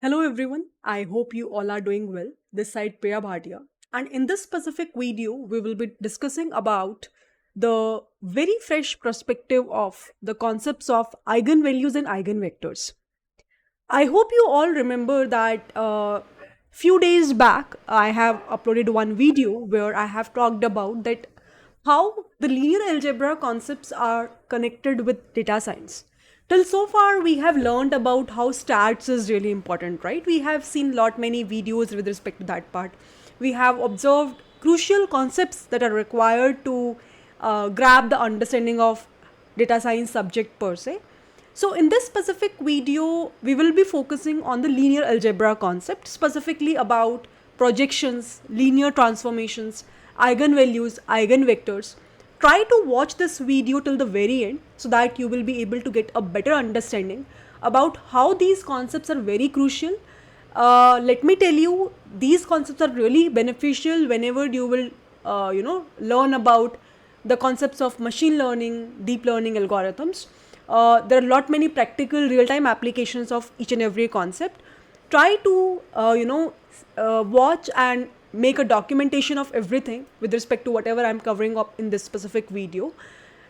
Hello everyone, I hope you all are doing well. This side Priya Bhatia. And in this specific video, we will be discussing about the very fresh perspective of the concepts of eigenvalues and eigenvectors. I hope you all remember that few days back I have uploaded one video where I have talked about that how the linear algebra concepts are connected with data science. Till so far we have learned about how stats is really important, right? We have seen lot many videos with respect to that part. We have observed crucial concepts that are required to grab the understanding of data science subject per se. So in this specific video, we will be focusing on the linear algebra concept, specifically about projections, linear transformations, eigenvalues, eigenvectors. Try to watch this video till the very end so that you will be able to get a better understanding about how these concepts are very crucial. Let me tell you, these concepts are really beneficial whenever you will, learn about the concepts of machine learning, deep learning algorithms. There are a lot many practical real-time applications of each and every concept. Try to watch and make a documentation of everything with respect to whatever I'm covering up in this specific video.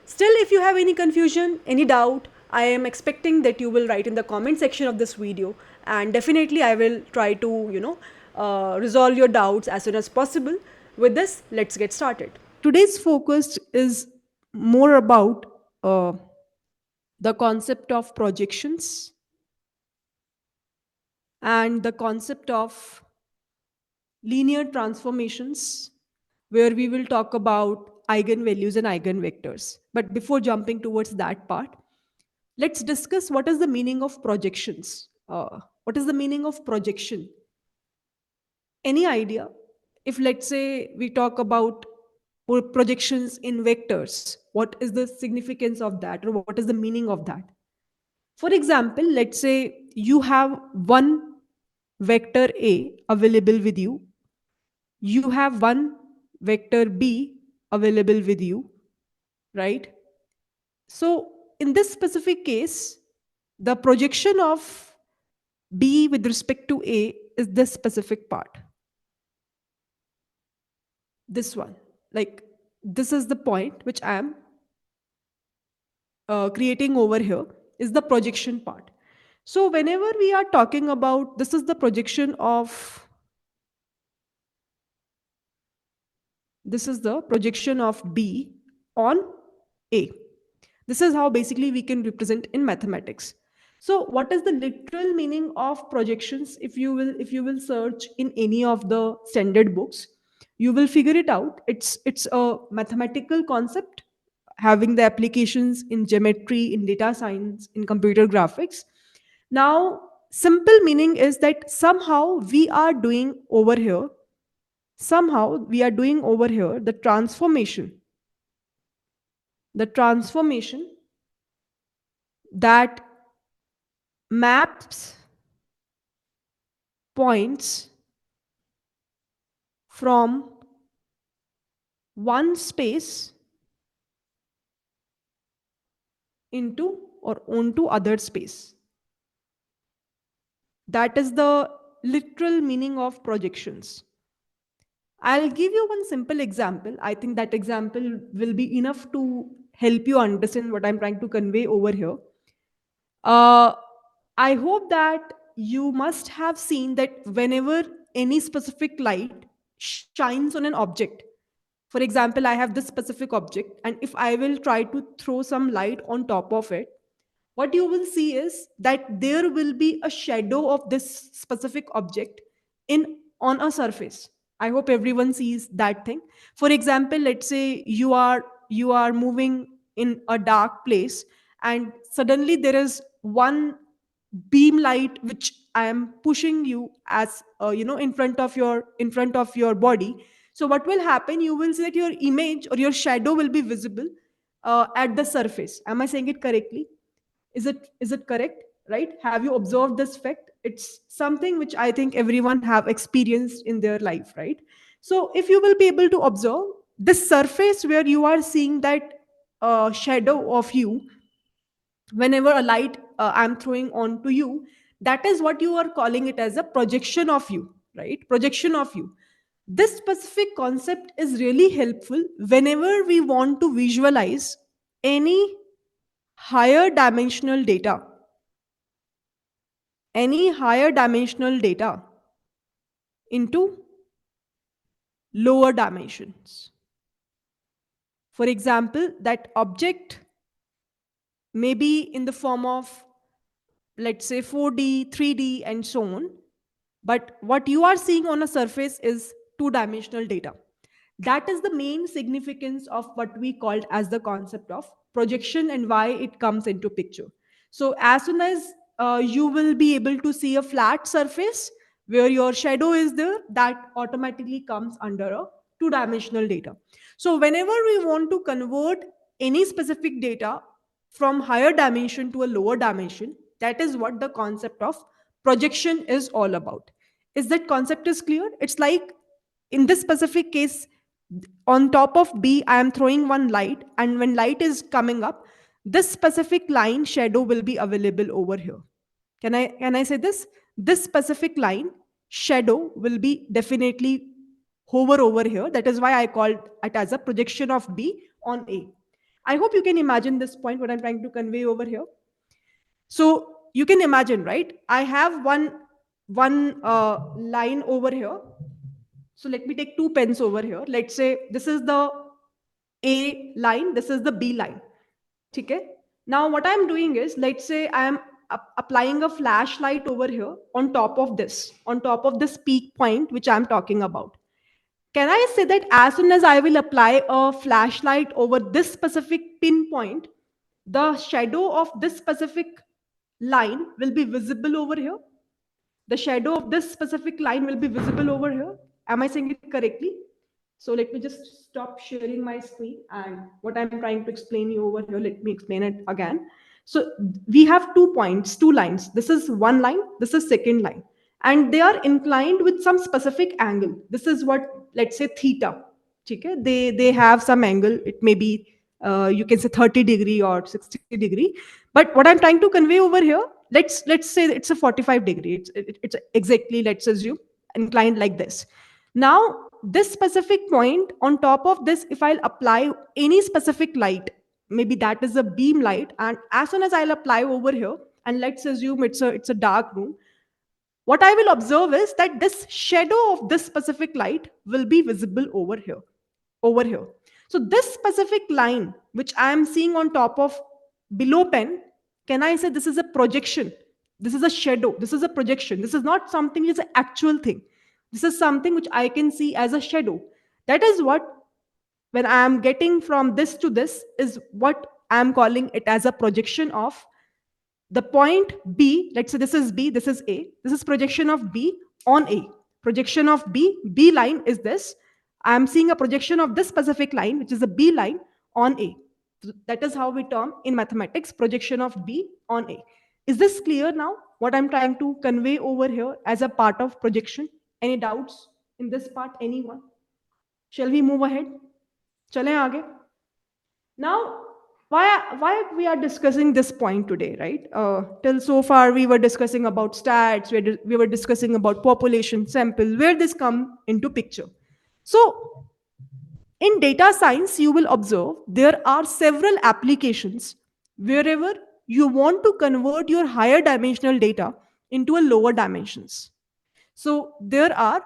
Still, if you have any confusion, any doubt, I am expecting that you will write in the comment section of this video, and definitely I will try to resolve your doubts as soon as possible. With this, let's get started. Today's focus is more about the concept of projections and the concept of linear transformations, where we will talk about eigenvalues and eigenvectors. But before jumping towards that part, let's discuss what is the meaning of projections. What is the meaning of projection? Any idea? If let's say we talk about projections in vectors, what is the significance of that, or what is the meaning of that? For example, let's say you have one vector A available with you, you have one vector B available with you, right? So, in this specific case, the projection of B with respect to A is this specific part. This one. Like, this is the point which I am creating over here, is the projection part. So whenever we are talking about, this is the projection of, this is the projection of B on A. This is how basically we can represent in mathematics. So what is the literal meaning of projections? If you will search in any of the standard books, you will figure it out. It's a mathematical concept having the applications in geometry, in data science, in computer graphics. Now, simple meaning is that somehow we are doing over here the transformation that maps points from one space into or onto other space. That is the literal meaning of projections. I'll give you one simple example. I think that example will be enough to help you understand what I'm trying to convey over here. Uh, I hope that you must have seen that whenever any specific light shines on an object, for example, I have this specific object, and if I will try to throw some light on top of it, what you will see is that there will be a shadow of this specific object in on a surface. I hope everyone sees that thing. For example, let's say you are moving in a dark place, and suddenly there is one beam light which I am pushing you as in front of your body. So what will happen, you will see that your image or your shadow will be visible at the surface. Am I saying it correctly? Is it correct? Right? Have you observed this fact? It's something which I think everyone have experienced in their life, right? So if you will be able to observe this surface where you are seeing that shadow of you, whenever a light I'm throwing on to you, That is what you are calling it as a projection of you, right? Projection of you. This specific concept is really helpful whenever we want to visualize any higher dimensional data, any higher dimensional data into lower dimensions. For example, that object may be in the form of, let's say, 4D, 3D, and so on. But what you are seeing on a surface is two-dimensional data. That is the main significance of what we called as the concept of projection and why it comes into picture. So as soon as you will be able to see a flat surface where your shadow is there, that automatically comes under a two-dimensional data. So whenever we want to convert any specific data from higher dimension to a lower dimension, that is what the concept of projection is all about. Is that concept is clear? It's like, in this specific case, on top of B, I am throwing one light, and when light is coming up, this specific line shadow will be available over here. Can I say this? This specific line shadow will be definitely hover over here. That is why I called it as a projection of B on A. I hope you can imagine this point, what I'm trying to convey over here. So you can imagine, right? I have one line over here. So let me take two pens over here. Let's say this is the A line, this is the B line. Okay. Now what I'm doing is, let's say I am applying a flashlight over here on top of this peak point which I'm talking about. Can I say that as soon as I will apply a flashlight over this specific pinpoint, the shadow of this specific line will be visible over here? The shadow of this specific line will be visible over here. Am I saying it correctly? So let me just stop sharing my screen, and what I'm trying to explain you over here, let me explain it again. So we have 2 points, 2 lines. This is one line, this is second line. And they are inclined with some specific angle. This is what, let's say, theta. Okay? They have some angle. It may be, you can say 30 degree or 60 degree. But what I'm trying to convey over here, let's say it's a 45 degree. It's exactly, let's assume, inclined like this. Now, this specific point, on top of this, if I'll apply any specific light, maybe that is a beam light, and as soon as I'll apply over here, and let's assume it's a dark room, what I will observe is that this shadow of this specific light will be visible over here. Over here. So this specific line, which I am seeing on top of below pen, can I say this is a projection? This is a shadow. This is a projection. This is not something, it's an actual thing. This is something which I can see as a shadow. That is what, when I am getting from this to this, is what I am calling it as a projection of the point B. Let's say this is B, this is A. This is projection of B on A. Projection of B, B line is this. I am seeing a projection of this specific line, which is a B line on A. So that is how we term in mathematics projection of B on A. Is this clear now? What I'm trying to convey over here as a part of projection? Any doubts in this part? Anyone? Shall we move ahead? Chale aage. Now, why we are discussing this point today, right? Till so far we were discussing about stats, we were discussing about population sample, where this come into picture. So in data science, you will observe there are several applications wherever you want to convert your higher dimensional data into a lower dimensions. So there are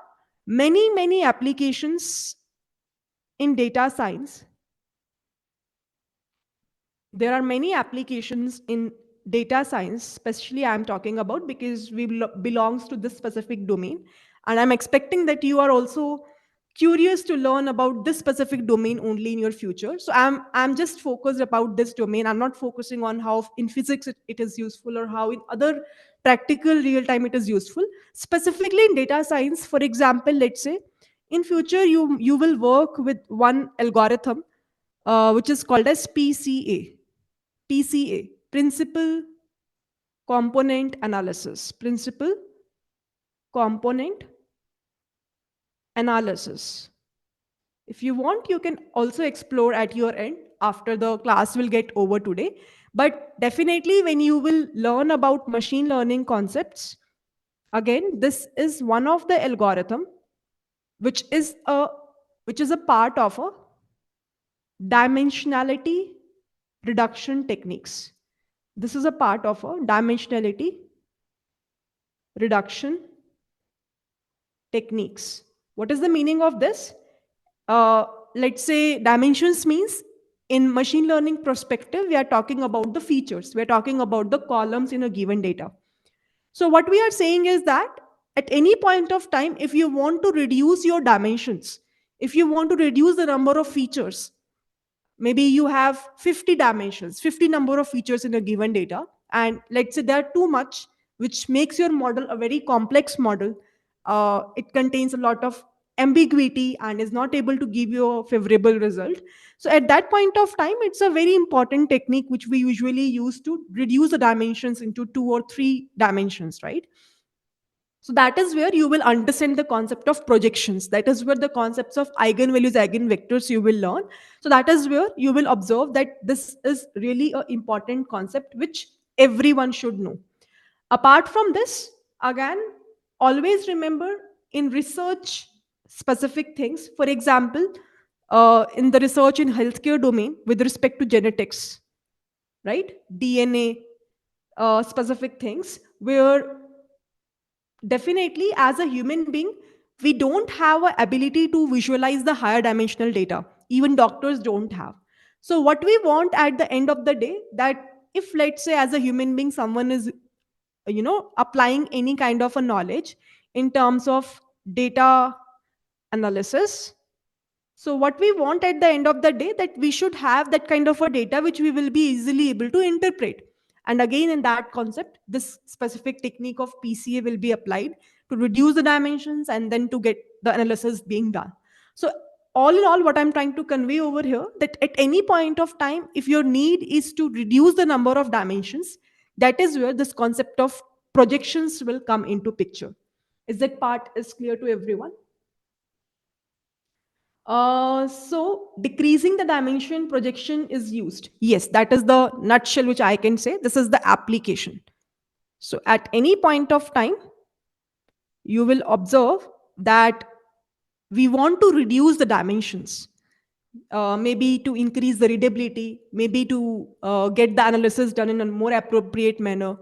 many applications in data science. There are many applications in data science, especially I'm talking about, because we belongs to this specific domain, and I'm expecting that you are also curious to learn about this specific domain only in your future. So I'm just focused about this domain. I'm not focusing on how in physics it is useful, or how in other practical real time it is useful. Specifically in data science, for example, let's say in future you will work with one algorithm which is called as PCA, Principal Component Analysis. Principal Component Analysis. If you want, you can also explore at your end. after the class will get over today. But definitely, when you will learn about machine learning concepts, again, this is one of the algorithm which is a part of a dimensionality reduction techniques. This is a part of a dimensionality reduction techniques. What is the meaning of this? Uh, let's say dimensions means in machine learning perspective, we are talking about the features. We are talking about the columns in a given data. So what we are saying is that at any point of time, if you want to reduce your dimensions, if you want to reduce the number of features, maybe you have 50 dimensions, 50 number of features in a given data, and let's say they're too much, which makes your model a very complex model. It contains a lot of ambiguity and is not able to give you a favorable result. So at that point of time, it's a very important technique which we usually use to reduce the dimensions into 2 or 3 dimensions, right? So that is where you will understand the concept of projections. That is where the concepts of eigenvalues, eigenvectors you will learn. So that is where you will observe that this is really an important concept which everyone should know. Apart from this, again, always remember in research specific things. For example, in the research in healthcare domain with respect to genetics, right? DNA, specific things where definitely as a human being we don't have a ability to visualize the higher dimensional data. Even doctors don't have. So what we want at the end of the day, that if let's say as a human being someone is applying any kind of a knowledge in terms of data analysis, so what we want at the end of the day, that we should have that kind of a data which we will be easily able to interpret. And again, in that concept, this specific technique of PCA will be applied to reduce the dimensions and then to get the analysis being done. So all in all, what I'm trying to convey over here, that at any point of time, if your need is to reduce the number of dimensions, that is where this concept of projections will come into picture. Is that part is clear to everyone? So decreasing the dimension projection is used. Yes, that is the nutshell which I can say. This is the application. So at any point of time, you will observe that we want to reduce the dimensions, maybe to increase the readability, maybe to get the analysis done in a more appropriate manner,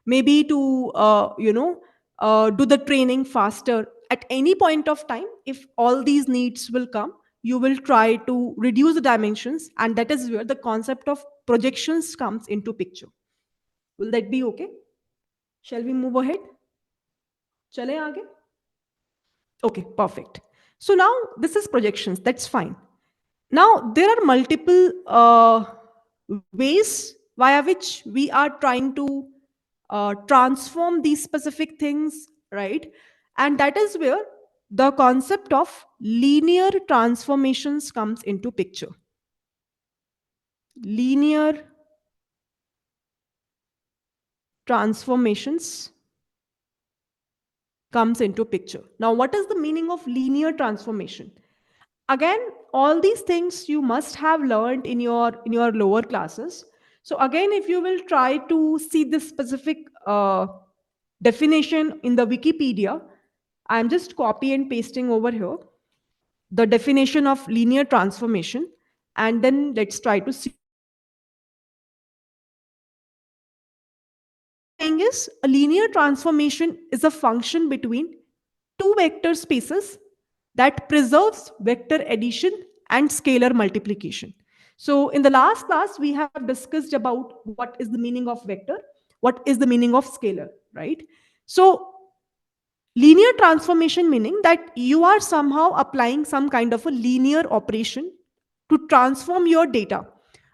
maybe to do the training faster. At any point of time, if all these needs will come, you will try to reduce the dimensions, and that is where the concept of projections comes into picture. Will that be okay? Shall we move ahead? Chale aage? Okay, perfect. So now this is projections, that's fine. Now, there are multiple ways via which we are trying to transform these specific things, right? And that is where the concept of linear transformations comes into picture. Linear transformations comes into picture. Now, what is the meaning of linear transformation? Again, all these things you must have learned in your lower classes. So again, if you will try to see this specific definition in the Wikipedia, I'm just copy and pasting over here the definition of linear transformation, and then let's try to see. Thing is, a linear transformation is a function between two vector spaces that preserves vector addition and scalar multiplication. So in the last class, we have discussed about what is the meaning of vector, what is the meaning of scalar, right? So linear transformation meaning that you are somehow applying some kind of a linear operation to transform your data,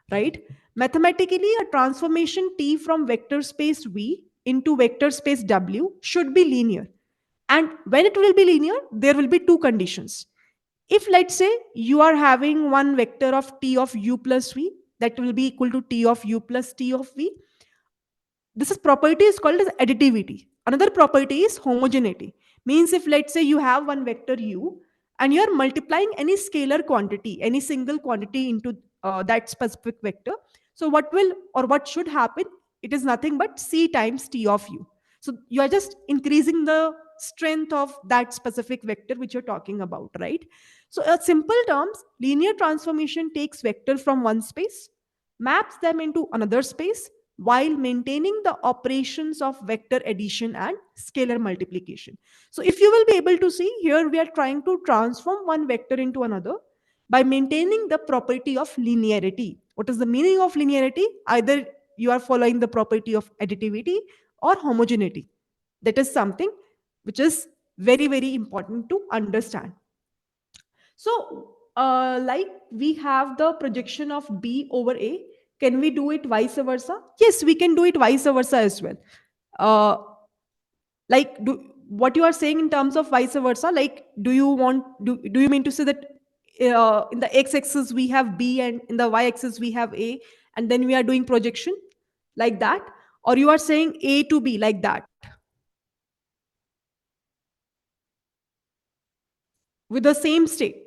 right? Mathematically, a transformation T from vector space V into vector space W should be linear. And when it will be linear, there will be two conditions. If let's say you are having one vector of T of U plus V, that will be equal to T of U plus T of V. This is property is called as additivity. Another property is homogeneity. Means if let's say you have one vector U and you are multiplying any scalar quantity, any single quantity into that specific vector. So what will or what should happen? It is nothing but c times t of u. So you are just increasing the strength of that specific vector which you're talking about, right? So in simple terms, linear transformation takes vector from one space, maps them into another space, while maintaining the operations of vector addition and scalar multiplication. So if you will be able to see here, we are trying to transform one vector into another by maintaining the property of linearity. What is the meaning of linearity? Either you are following the property of additivity or homogeneity. That is something which is very, very important to understand. So, like we have the projection of B over A. Can we do it vice versa? Yes, we can do it vice versa as well. Uh, like, what you are saying in terms of vice versa, like, do you mean to say that in the x-axis we have B and in the y-axis we have A, and then we are doing projection like that? Or you are saying A to B like that with the same state?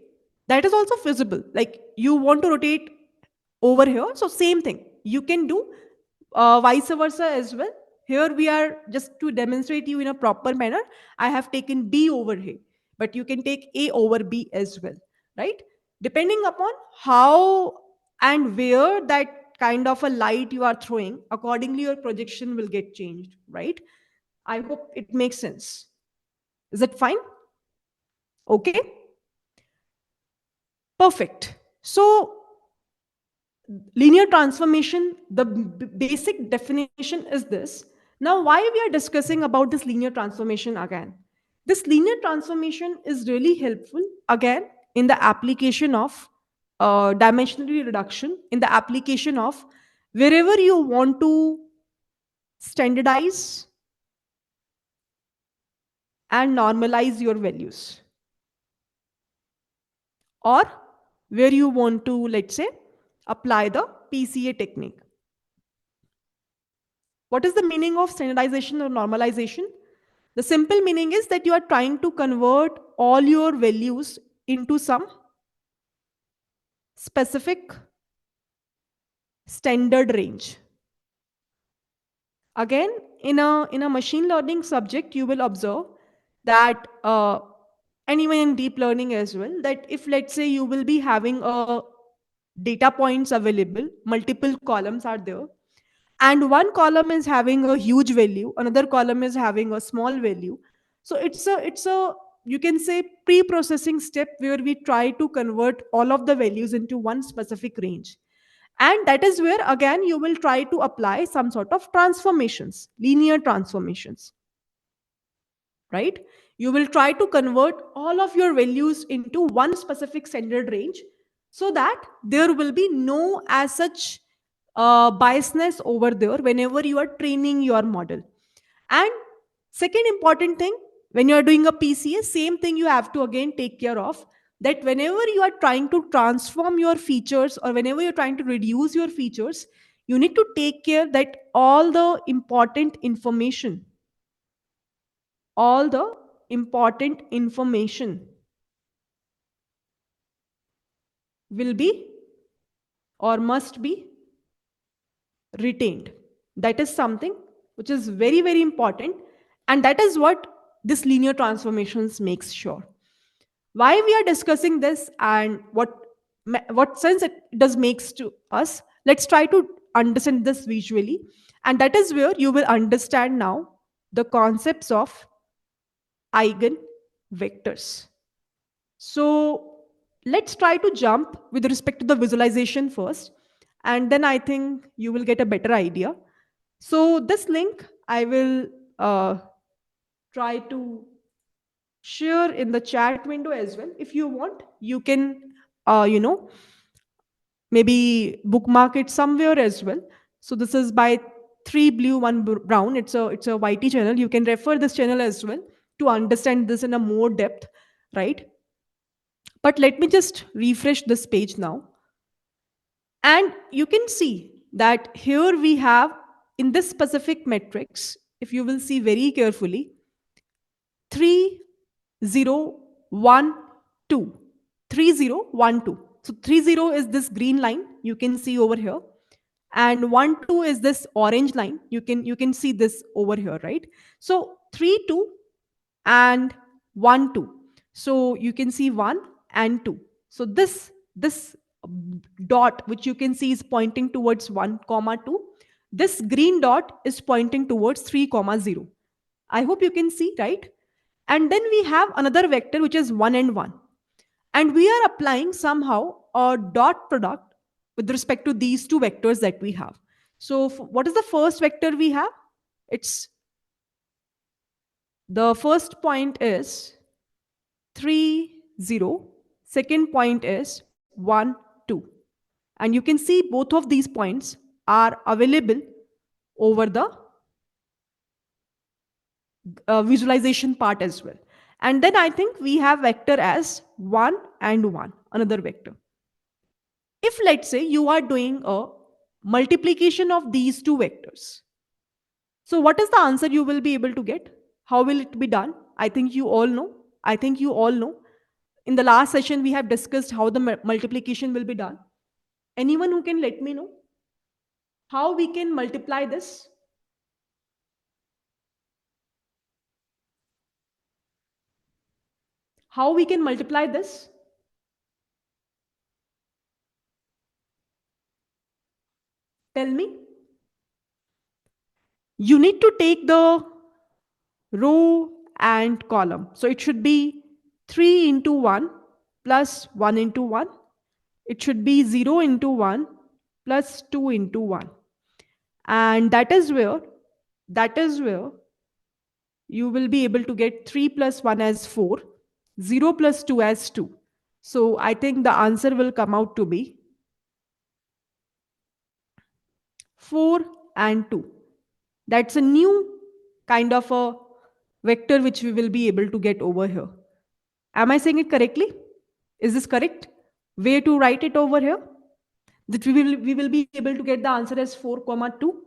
That is also feasible. Like, you want to rotate over here, so same thing you can do vice versa as well. Here we are just to demonstrate you in a proper manner. I have taken B over here, but you can take A over B as well, right? Depending upon how and where that kind of a light you are throwing, accordingly your projection will get changed, right? I hope it makes sense. Is it fine? Okay, perfect. So linear transformation, the basic definition is this. Now, why we are discussing about this linear transformation again? This linear transformation is really helpful again in the application of dimensionality reduction, in the application of wherever you want to standardize and normalize your values, or where you want to, let's say, apply the PCA technique. What is the meaning of standardization or normalization? The simple meaning is that you are trying to convert all your values into some specific standard range. Again, in a machine learning subject, you will observe that, and even in deep learning as well, that if let's say you will be having a data points available, multiple columns are there, and one column is having a huge value, another column is having a small value. So it's a you can say pre-processing step where we try to convert all of the values into one specific range, and that is where again you will try to apply some sort of transformations, linear transformations, right? You will try to convert all of your values into one specific standard range, so that there will be no as such biasness over there whenever you are training your model. And second important thing, when you are doing a PCA, same thing you have to again take care of, that whenever you are trying to transform your features or whenever you're trying to reduce your features, you need to take care that all the important information will be or must be retained. That is something which is very, very important. And that is what this linear transformations makes sure. Why we are discussing this and what sense it does makes to us, let's try to understand this visually. And that is where you will understand now the concepts of eigenvectors. So let's try to jump with respect to the visualization first, and then I think you will get a better idea. So this link I will try to share in the chat window as well. If you want, you can, you know, maybe bookmark it somewhere as well. So this is by three blue, one brown. It's a YT channel. You can refer this channel as well to understand this in a more depth, right? But let me just refresh this page now. And you can see that here we have in this specific matrix, if you will see very carefully, 3, 0, 1, 2. 3, 0, 1, 2. So 3 0 is this green line you can see over here, and 1 2 is this orange line you can see this over here, right? So 3 2 and 1 2, so you can see 1 and 2. So this dot which you can see is pointing towards 1 comma 2, this green dot is pointing towards 3 comma 0. I hope you can see, right? And then we have another vector which is 1 and 1, and we are applying somehow a dot product with respect to these two vectors that we have. So what is the first vector we have? It's the first point is 3 0, second point is 1 2, and you can see both of these points are available over the visualization part as well. And then I think we have vector as 1 and 1, another vector. If let's say you are doing a multiplication of these two vectors, so what is the answer you will be able to get? How will it be done? I think you all know. I think you all know. In the last session, we have discussed how the multiplication will be done. Anyone who can let me know how we can multiply this? How we can multiply this? Tell me. You need to take the row and column. So it should be 3 into 1 plus 1 into 1. It should be 0 into 1 plus 2 into 1. And that is where you will be able to get 3 plus 1 as 4, 0 plus 2 as 2. So I think the answer will come out to be 4 and 2. That's a new kind of a vector which we will be able to get over here. Am I saying it correctly? Is this correct way to write it over here? That we will be able to get the answer as 4 comma 2.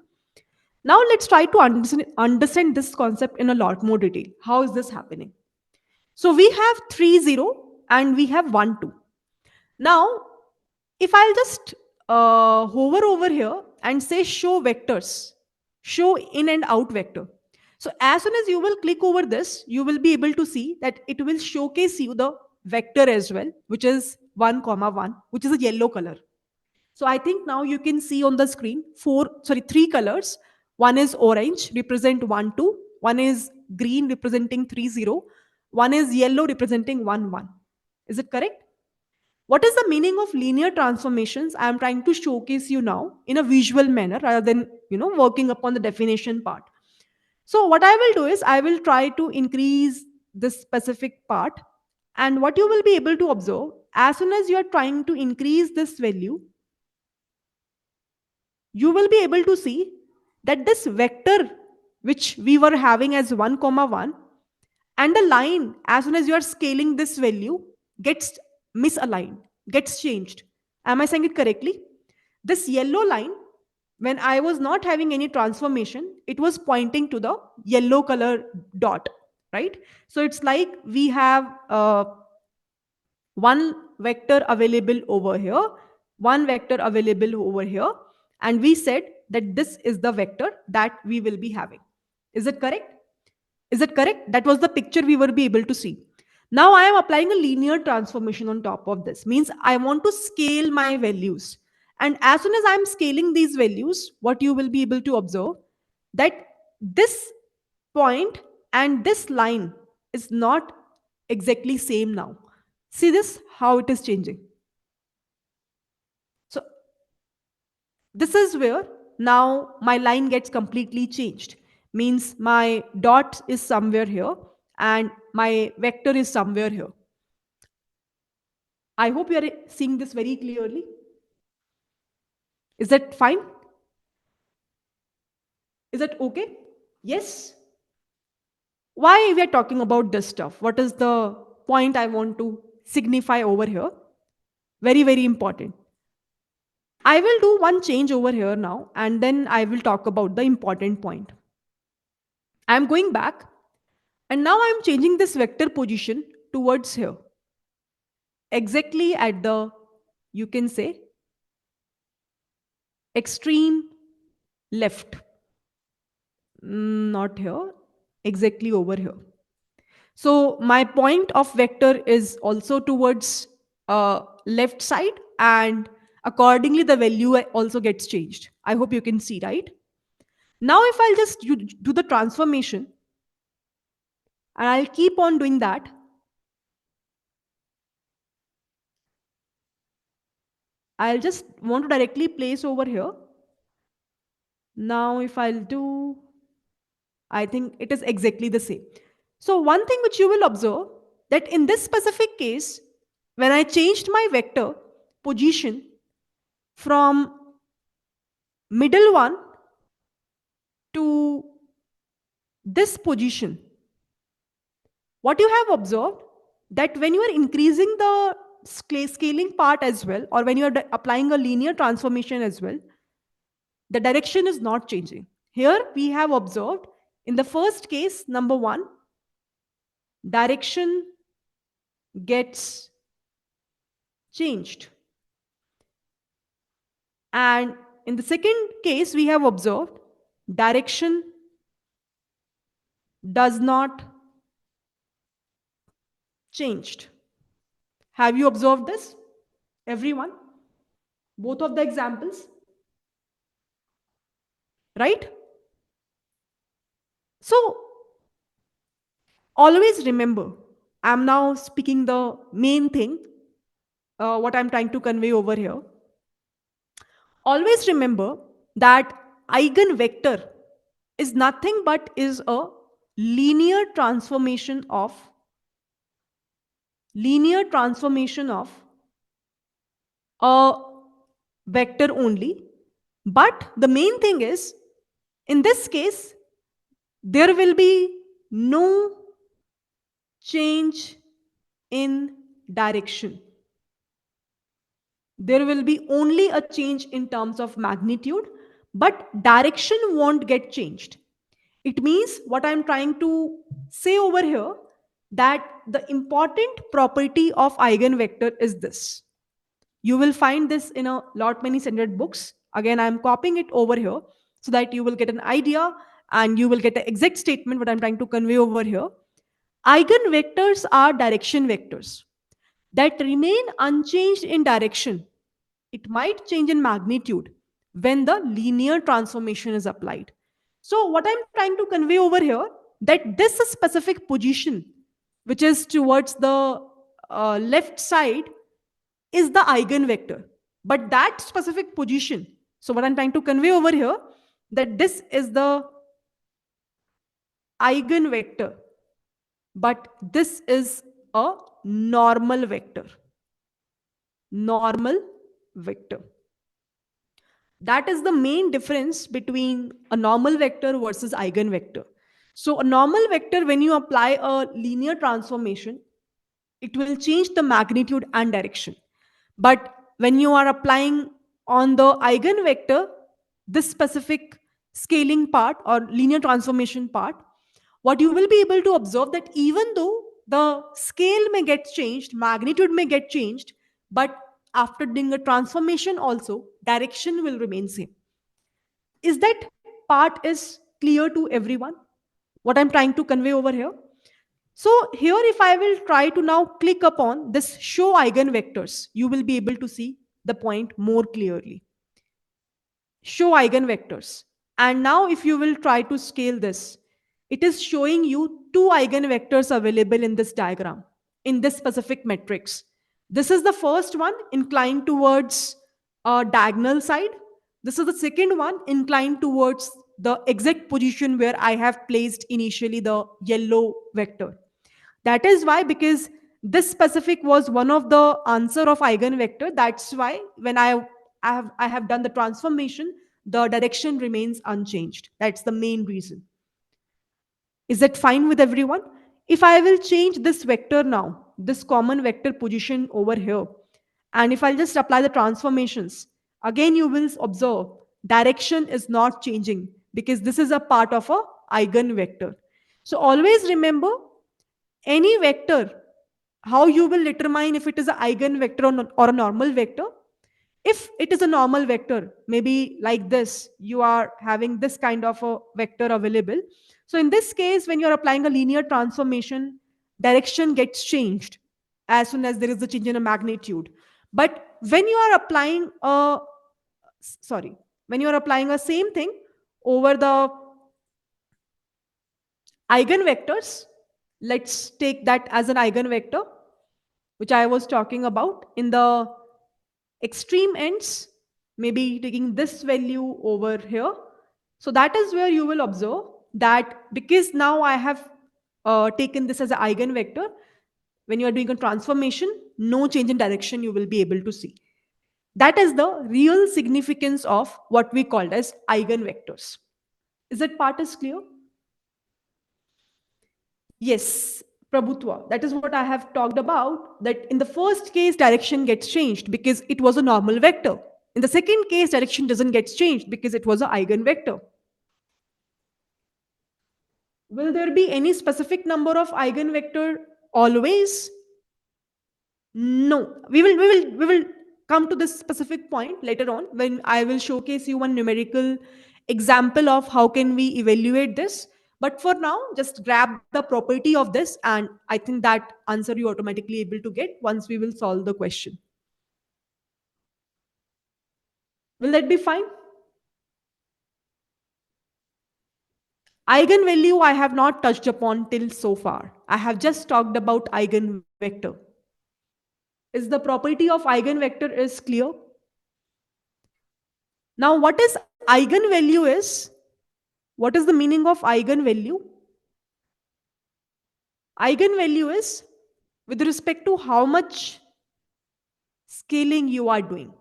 Now let's try to understand this concept in a lot more detail. How is this happening? So we have 3 0 and we have 1 2. Now if I'll just hover over here and say show vectors, show in and out vector. So as soon as you will click over this, you will be able to see that it will showcase you the vector as well, which is 1 comma 1, which is a yellow color. So I think now you can see on the screen three colors. One is orange, represent 1 2. One is green, representing 3 0. One is yellow, representing 1 1. Is it correct? What is the meaning of linear transformations? I am trying to showcase you now in a visual manner rather than working upon the definition part. So what I will do is I will try to increase this specific part, and what you will be able to observe, as soon as you are trying to increase this value, you will be able to see that this vector which we were having as 1 comma 1 and the line, as soon as you are scaling this value, gets misaligned, gets changed. Am I saying it correctly? This yellow line, when I was not having any transformation, it was pointing to the yellow color dot, right? So it's like we have one vector available over here, one vector available over here, and we said that this is the vector that we will be having. Is it correct? Is it correct? That was the picture we were be able to see. Now I am applying a linear transformation on top of this. Means I want to scale my values. And as soon as I'm scaling these values, what you will be able to observe that this point and this line is not exactly same now. See this, how it is changing. So this is where now my line gets completely changed. Means my dot is somewhere here and my vector is somewhere here. I hope you are seeing this very clearly. Is that fine? Is that okay? Yes? Why we are talking about this stuff? What is the point I want to signify over here? Very, very important. I will do one change over here now and then I will talk about the important point. I am going back and now I am changing this vector position towards here. Exactly at the you can say extreme left. Not here, exactly over here. So my point of vector is also towards left side, and accordingly the value also gets changed. I hope you can see, right? Now if I'll just do the transformation, and I'll keep on doing that, I'll just want to directly place over here. Now if I'll do, I think it is exactly the same. So one thing which you will observe, that in this specific case, when I changed my vector position from middle one to this position, what you have observed, that when you are increasing the scaling part as well, or when you are applying a linear transformation as well, the direction is not changing. Here we have observed, in the first case, number one, direction gets changed. And in the second case, we have observed direction does not changed. Have you observed this, everyone? Both of the examples, right? So always remember, I'm now speaking the main thing, what I'm trying to convey over here. Always remember that eigenvector is nothing but is a linear transformation of linear transformation of a vector only. But the main thing is, in this case, there will be no change in direction. There will be only a change in terms of magnitude, but direction won't get changed. It means, what I'm trying to say over here, that the important property of eigenvector is this. You will find this in a lot many standard books. Again, I'm copying it over here so that you will get an idea and you will get the exact statement what I'm trying to convey over here. Eigenvectors are direction vectors that remain unchanged in direction. It might change in magnitude when the linear transformation is applied. So what I'm trying to convey over here, that this specific position, which is towards the left side, is the eigenvector. But that specific position, so what I'm trying to convey over here, that this is the eigenvector, but this is a normal vector. Normal vector. That is the main difference between a normal vector versus eigenvector. So a normal vector, when you apply a linear transformation, it will change the magnitude and direction. But when you are applying on the eigenvector, this specific scaling part or linear transformation part, what you will be able to observe, that even though the scale may get changed, magnitude may get changed, but after doing a transformation also, direction will remain same. Is that part is clear to everyone, what I'm trying to convey over here? So here, if I will try to now click upon this show eigenvectors, you will be able to see the point more clearly. Show eigenvectors. And now if you will try to scale this, it is showing you two eigenvectors available in this diagram, in this specific matrix. This is the first one inclined towards a diagonal side. This is the second one inclined towards the exact position where I have placed initially the yellow vector. That is why, because this specific was one of the answer of eigenvector, that's why when I have done the transformation, the direction remains unchanged. That's the main reason. Is that fine with everyone? If I will change this vector now, this common vector position over here, and if I'll just apply the transformations, again you will observe direction is not changing because this is a part of a eigenvector. So always remember, any vector, how you will determine if it is an eigenvector or a normal vector? If it is a normal vector, maybe like this, you are having this kind of a vector available. So in this case, when you're applying a linear transformation, direction gets changed as soon as there is a change in a magnitude. But when you are applying a, sorry, when you are applying a same thing over the eigenvectors, let's take that as an eigenvector, which I was talking about in the extreme ends, maybe taking this value over here. So that is where you will observe that because now I have taken this as an eigenvector, when you are doing a transformation, no change in direction you will be able to see. That is the real significance of what we called as eigenvectors. Is that part is clear? Yes, Prabhutva. That is what I have talked about. That in the first case, direction gets changed because it was a normal vector. In the second case, direction doesn't get changed because it was an eigenvector. Will there be any specific number of eigenvector always? No. We will come to this specific point later on when I will showcase you one numerical example of how can we evaluate this. But for now, just grab the property of this, and I think that answer you automatically able to get once we will solve the question. Will that be fine? Eigenvalue I have not touched upon till so far. I have just talked about eigenvector. Is the property of eigenvector is clear? Now, what is eigenvalue is? What is the meaning of eigenvalue? Eigenvalue is with respect to how much scaling you are doing.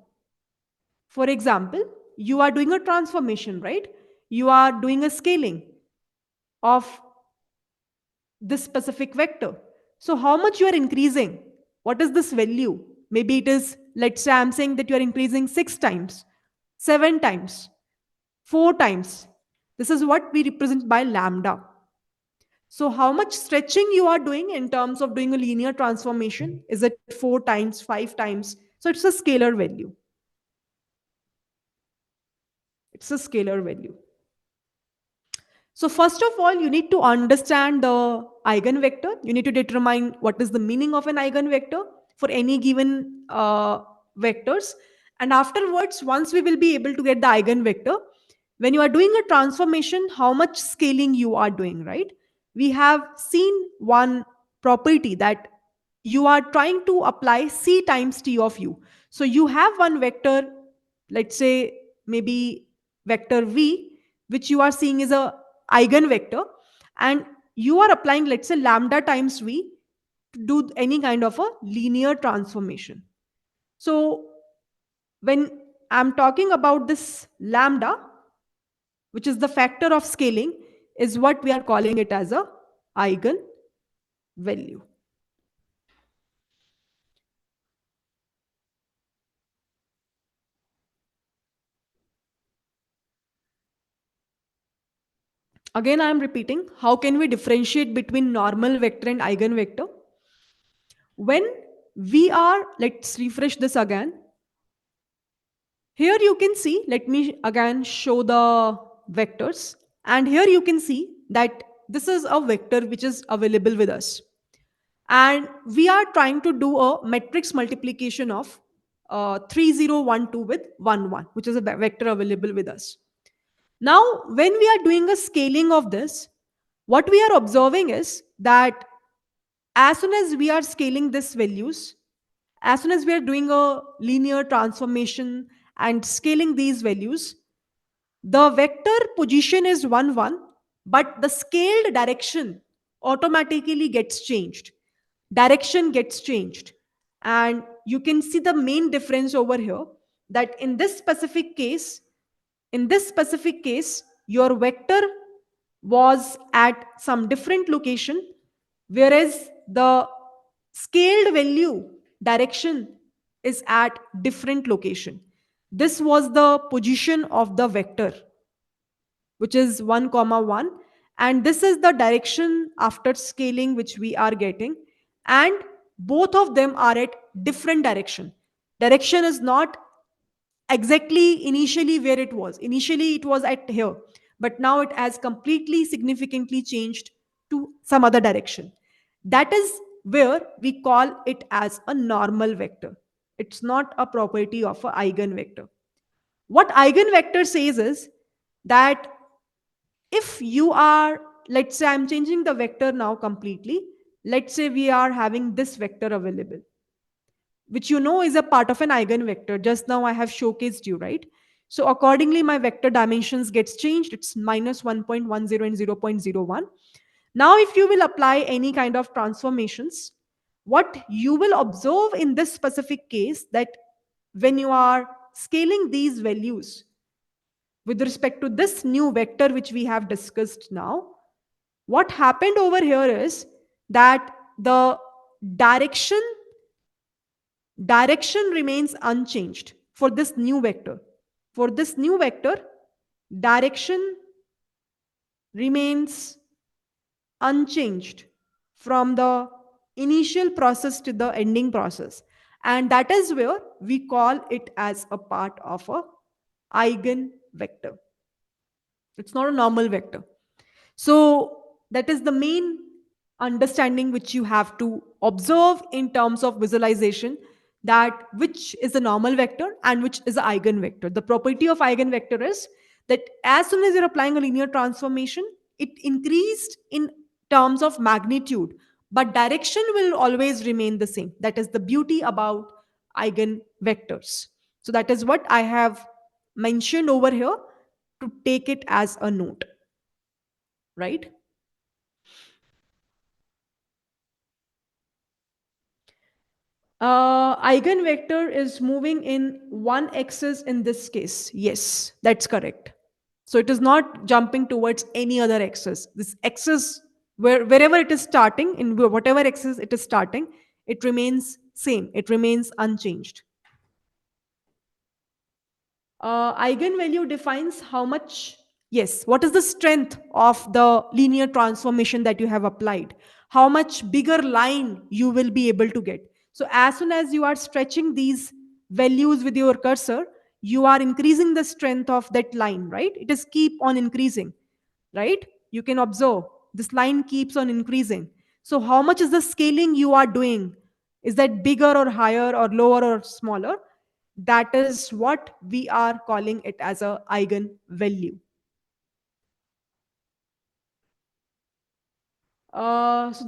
For example, you are doing a transformation, right? You are doing a scaling of this specific vector. So, how much you are increasing? What is this value? Maybe it is, let's say, I'm saying that you are increasing 6 times, 7 times, 4 times. This is what we represent by lambda. So, how much stretching you are doing in terms of doing a linear transformation? Is it 4 times, 5 times? So, it's a scalar value. It's a scalar value. So, first of all, you need to understand the eigenvector. You need to determine what is the meaning of an eigenvector for any given vectors. And afterwards, once we will be able to get the eigenvector, when you are doing a transformation, how much scaling you are doing, right? We have seen one property that you are trying to apply c times t of u. So you have one vector, let's say maybe vector v, which you are seeing is a eigenvector, and you are applying, let's say, lambda times v to do any kind of a linear transformation. So when I'm talking about this lambda, which is the factor of scaling, is what we are calling it as a eigenvalue. Again, I am repeating, how can we differentiate between normal vector and eigenvector? When we are, let's refresh this again. Here you can see, let me again show the vectors. And here you can see that this is a vector which is available with us. And we are trying to do a matrix multiplication of 3012 with 11, which is a vector available with us. Now, when we are doing a scaling of this, what we are observing is that as soon as we are scaling these values, as soon as we are doing a linear transformation and scaling these values, the vector position is 1 1, but the scaled direction automatically gets changed. Direction gets changed. And you can see the main difference over here, that in this specific case, your vector was at some different location, whereas the scaled value direction is at different location. This was the position of the vector, which is 1 comma 1, and this is the direction after scaling which we are getting, and both of them are at different direction. Direction is not exactly initially where it was. Initially, it was at here, but now it has completely significantly changed to some other direction. That is where we call it as a normal vector. It's not a property of a eigenvector. What eigenvector says is that if you are, let's say I'm changing the vector now completely. Let's say we are having this vector available, which you know is a part of an eigenvector. Just now I have showcased you, right? So accordingly, my vector dimensions gets changed. It's minus 1.10 and 0.01. Now, if you will apply any kind of transformations, what you will observe in this specific case that when you are scaling these values with respect to this new vector which we have discussed now, what happened over here is that the direction direction remains unchanged for this new vector. For this new vector, direction remains unchanged from the initial process to the ending process. And that is where we call it as a part of a eigenvector. It's not a normal vector. So that is the main understanding which you have to observe in terms of visualization, that which is a normal vector and which is an eigenvector. The property of eigenvector is that as soon as you're applying a linear transformation, it increased in terms of magnitude, but direction will always remain the same. That is the beauty about eigenvectors. So that is what I have mentioned over here to take it as a note, right? Eigenvector is moving in one axis in this case. Yes, that's correct. So it is not jumping towards any other axis. This axis, wherever it is starting, in whatever axis it is starting, it remains same. It remains unchanged. Eigenvalue defines how much, yes, what is the strength of the linear transformation that you have applied, how much bigger line you will be able to get. So as soon as you are stretching these values with your cursor, you are increasing the strength of that line, right? It is keep on increasing, right? You can observe this line keeps on increasing. So how much is the scaling you are doing? Is that bigger or higher or lower or smaller? That is what we are calling it as a eigenvalue. So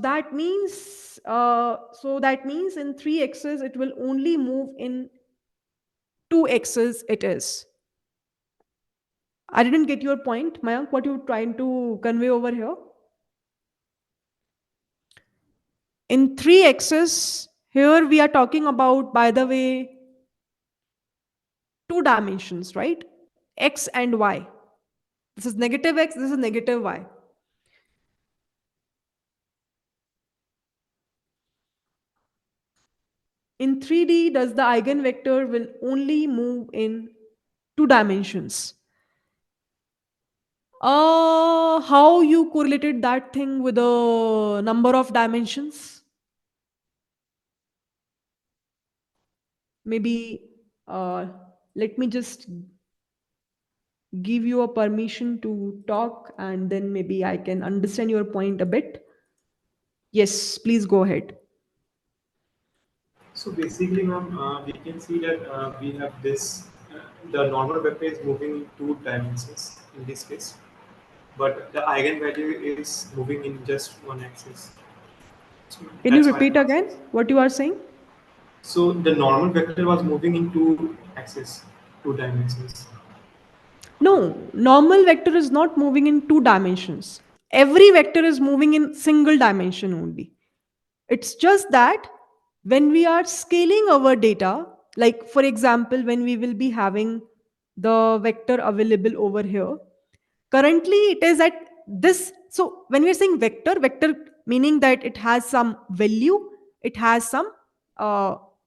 that means in three x's it will only move in two x's. It is. I didn't get your point, Mayank. What you trying to convey over here? In three x's, here we are talking about, by the way, two dimensions, right? X and y. This is negative x. This is negative y. In 3D, does the eigenvector will only move in two dimensions? How you correlated that thing with the number of dimensions? Maybe uh, let me just give you a permission to talk, and then maybe I can understand your point a bit. Yes, please go ahead. So basically, ma'am, we can see that we have this, the normal vector is moving in two dimensions in this case, but the eigenvalue is moving in just one axis. So Can you that's why. repeat again what you are saying? So the normal vector was moving in two axes, two dimensions. No, normal vector is not moving in two dimensions. Every vector is moving in single dimension only. It's just that when we are scaling our data, like for example, when we will be having the vector available over here, currently it is at this. So when we are saying vector, vector meaning that it has some value, it has some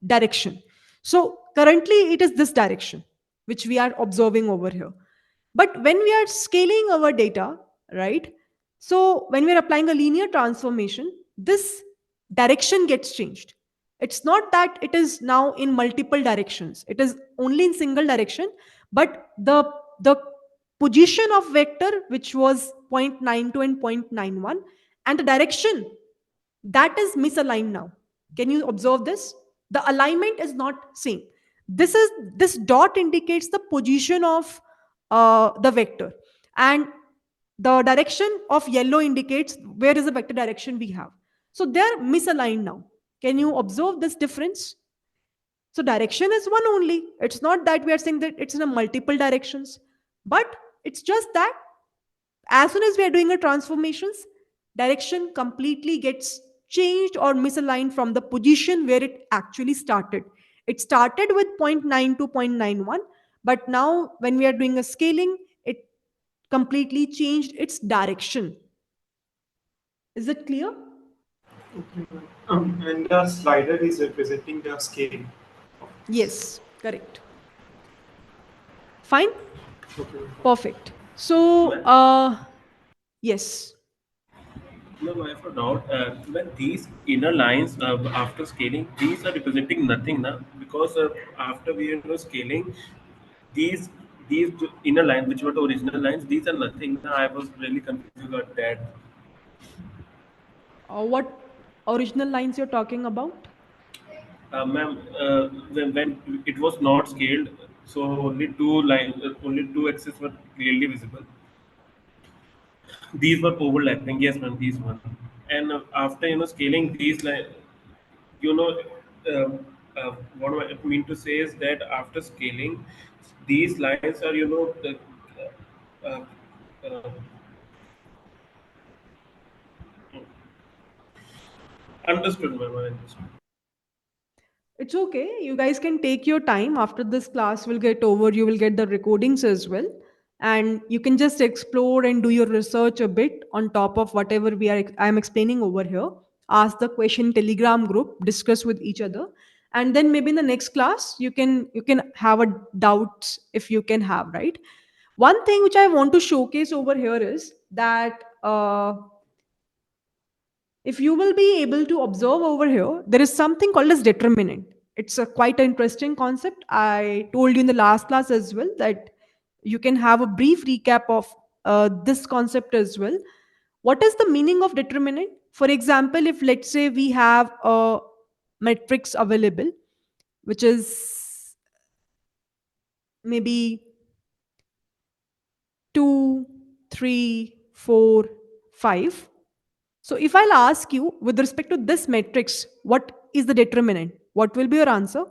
direction. So currently it is this direction which we are observing over here. But when we are scaling our data, right? So when we are applying a linear transformation, this direction gets changed. It's not that it is now in multiple directions. It is only in single direction, but the position of vector, which was 0.92 and 0.91, and the direction, that is misaligned now. Can you observe this? The alignment is not same. This dot indicates the position of the vector, and the direction of yellow indicates where is the vector direction we have. So they're misaligned now. Can you observe this difference? So direction is one only. It's not that we are saying that it's in a multiple directions, but it's just that as soon as we are doing a transformations, direction completely gets changed or misaligned from the position where it actually started. It started with 0.9 to 0.91, but now when we are doing a scaling, it completely changed its direction. Is it clear? And the slider is representing the scale. Yes, correct. Fine. Okay. Perfect. So, Ma'am, yes. ma'am, I have a doubt. When these inner lines after scaling, these are representing nothing now because after we are scaling, these these inner lines, which were the original lines, these are nothing. Now I was really confused about that. What original lines you're talking about? Ma'am, when it was not scaled, so only two lines, only two axes were clearly visible. These were overlapping. Yes, ma'am, these one. And after scaling these lines, you know, what I mean to say is that after scaling, these lines are uh, uh, understood, ma'am. I understood. It's okay. You guys can take your time. After this class will get over, you will get the recordings as well. And you can just explore and do your research a bit on top of whatever I'm explaining over here. Ask the question Telegram group, discuss with each other. And then maybe in the next class, you can have a doubts if you can have, right? One thing which I want to showcase over here is that if you will be able to observe over here, there is something called as determinant. It's a quite interesting concept. I told you in the last class as well that you can have a brief recap of this concept as well. What is the meaning of determinant? For example, if let's say we have a matrix available, which is maybe 2, 3, 4, 5. So if I'll ask you with respect to this matrix, what is the determinant? What will be your answer?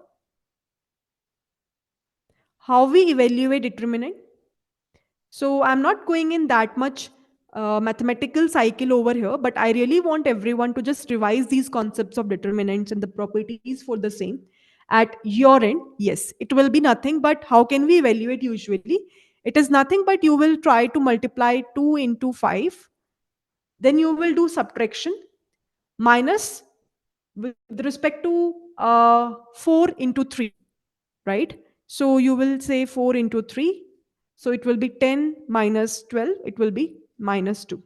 How we evaluate determinant? So I'm not going in that much mathematical cycle over here, but I really want everyone to just revise these concepts of determinants and the properties for the same. At your end, yes, it will be nothing but how can we evaluate usually? It is nothing but you will try to multiply 2 into 5, then you will do subtraction minus with respect to 4 into 3, right? So you will say 4 into 3. So it will be 10 minus 12. It will be minus 2.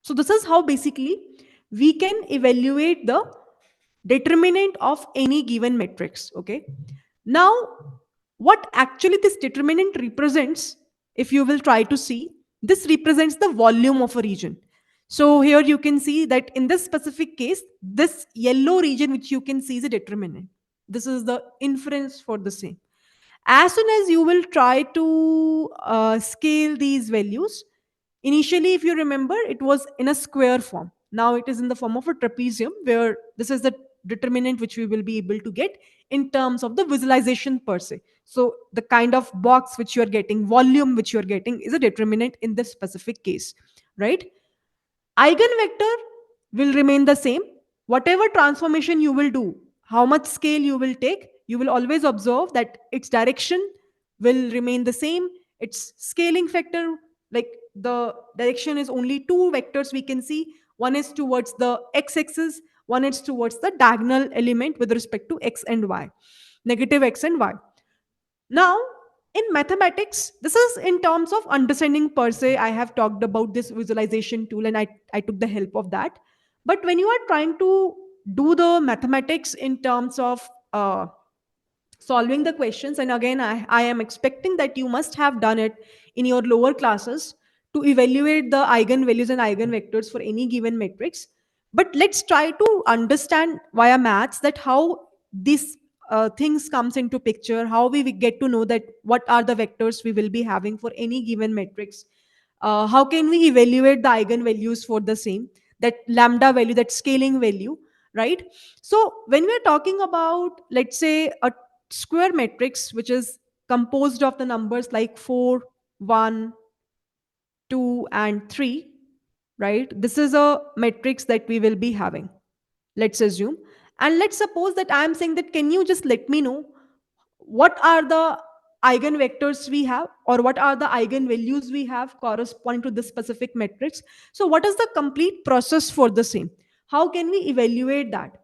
So this is how basically we can evaluate the determinant of any given matrix. Okay. Now, what actually this determinant represents, if you will try to see, this represents the volume of a region. So here you can see that in this specific case, this yellow region which you can see is a determinant. This is the inference for the same. As soon as you will try to scale these values, initially, if you remember, it was in a square form. Now it is in the form of a trapezium, where this is the determinant which we will be able to get in terms of the visualization per se. So the kind of box which you are getting, volume which you are getting, is a determinant in this specific case, right? Eigenvector will remain the same. Whatever transformation you will do, how much scale you will take, you will always observe that its direction will remain the same. Its scaling factor, like the direction is only two vectors we can see. One is towards the x-axis, one is towards the diagonal element with respect to x and y, negative x and y. Now, in mathematics, this is in terms of understanding per se. I have talked about this visualization tool and I took the help of that. But when you are trying to do the mathematics in terms of solving the questions. And again, I am expecting that you must have done it in your lower classes to evaluate the eigenvalues and eigenvectors for any given matrix. But let's try to understand via maths that how these things comes into picture, how we get to know that what are the vectors we will be having for any given matrix. How can we evaluate the eigenvalues for the same, that lambda value, that scaling value, right? So when we're talking about, let's say, a square matrix which is composed of the numbers like 4, 1, 2, and 3, right? This is a matrix that we will be having, let's assume. And let's suppose that I am saying that can you just let me know what are the eigenvectors we have, or what are the eigenvalues we have corresponding to this specific matrix. So what is the complete process for the same? How can we evaluate that?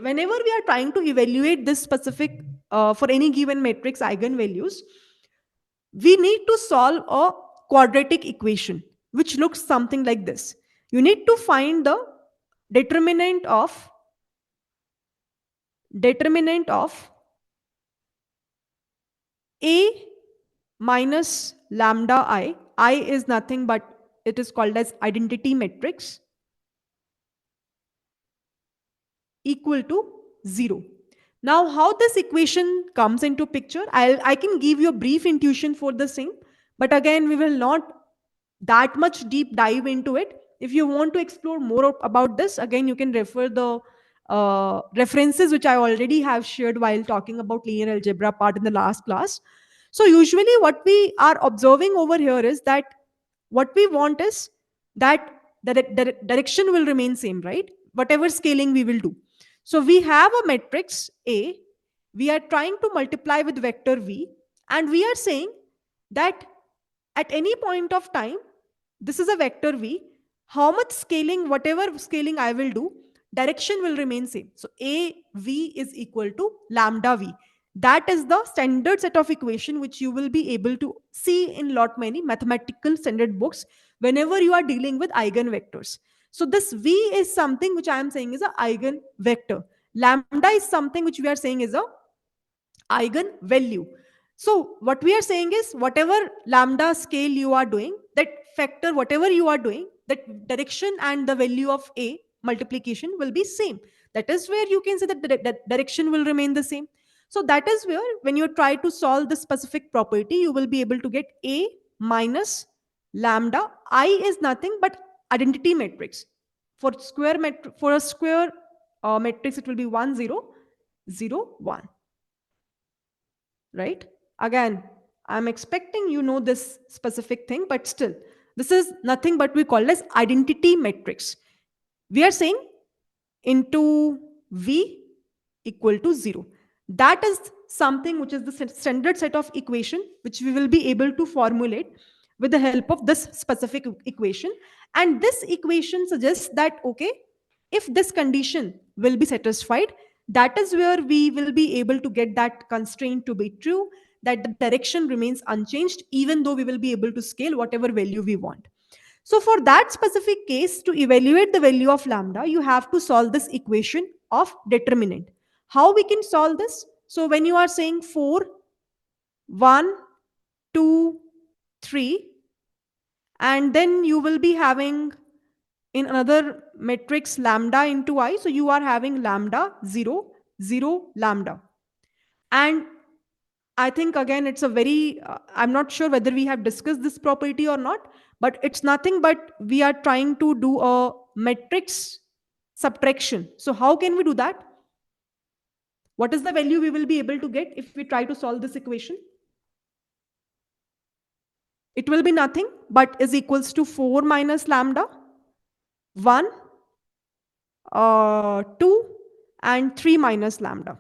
Whenever we are trying to evaluate this specific for any given matrix eigenvalues, we need to solve a quadratic equation which looks something like this. You need to find the determinant of a minus lambda I is nothing but it is called as identity matrix, equal to 0. Now how this equation comes into picture, I can give you a brief intuition for the same, but again we will not that much deep dive into it. If you want to explore more about this, again you can refer the references which I already have shared while talking about linear algebra part in the last class. So usually what we are observing over here is that what we want is that the direction will remain same, right? Whatever scaling we will do. So we have a matrix A, we are trying to multiply with vector V, and we are saying that at any point of time, this is a vector V, how much scaling, whatever scaling I will do, direction will remain same. So A V is equal to lambda V. That is the standard set of equation which you will be able to see in lot many mathematical standard books whenever you are dealing with eigenvectors. So this V is something which I am saying is a eigenvector. Lambda is something which we are saying is a eigenvalue. So what we are saying is whatever lambda scale you are doing, that factor, whatever you are doing, that direction and the value of A multiplication will be same. That is where you can say that the direction will remain the same. So that is where when you try to solve this specific property, you will be able to get A minus lambda. I is nothing but identity matrix. For a square matrix, it will be 1 0 0 1, right? Again, I'm expecting you know this specific thing, but still, this is nothing but we call as identity matrix. We are saying into V equal to 0. That is something which is the standard set of equation which we will be able to formulate with the help of this specific equation. And this equation suggests that, okay, if this condition will be satisfied, that is where we will be able to get that constraint to be true, that the direction remains unchanged, even though we will be able to scale whatever value we want. So for that specific case, to evaluate the value of lambda, you have to solve this equation of determinant. How we can solve this? So when you are saying 4, 1, 2, 3, and then you will be having in another matrix lambda into I. So you are having lambda 0, 0, lambda. And I think again, it's a very, I'm not sure whether we have discussed this property or not, but it's nothing but we are trying to do a matrix subtraction. So how can we do that? What is the value we will be able to get if we try to solve this equation? It will be nothing but is equals to 4 minus lambda, 1, 2, and 3 minus lambda.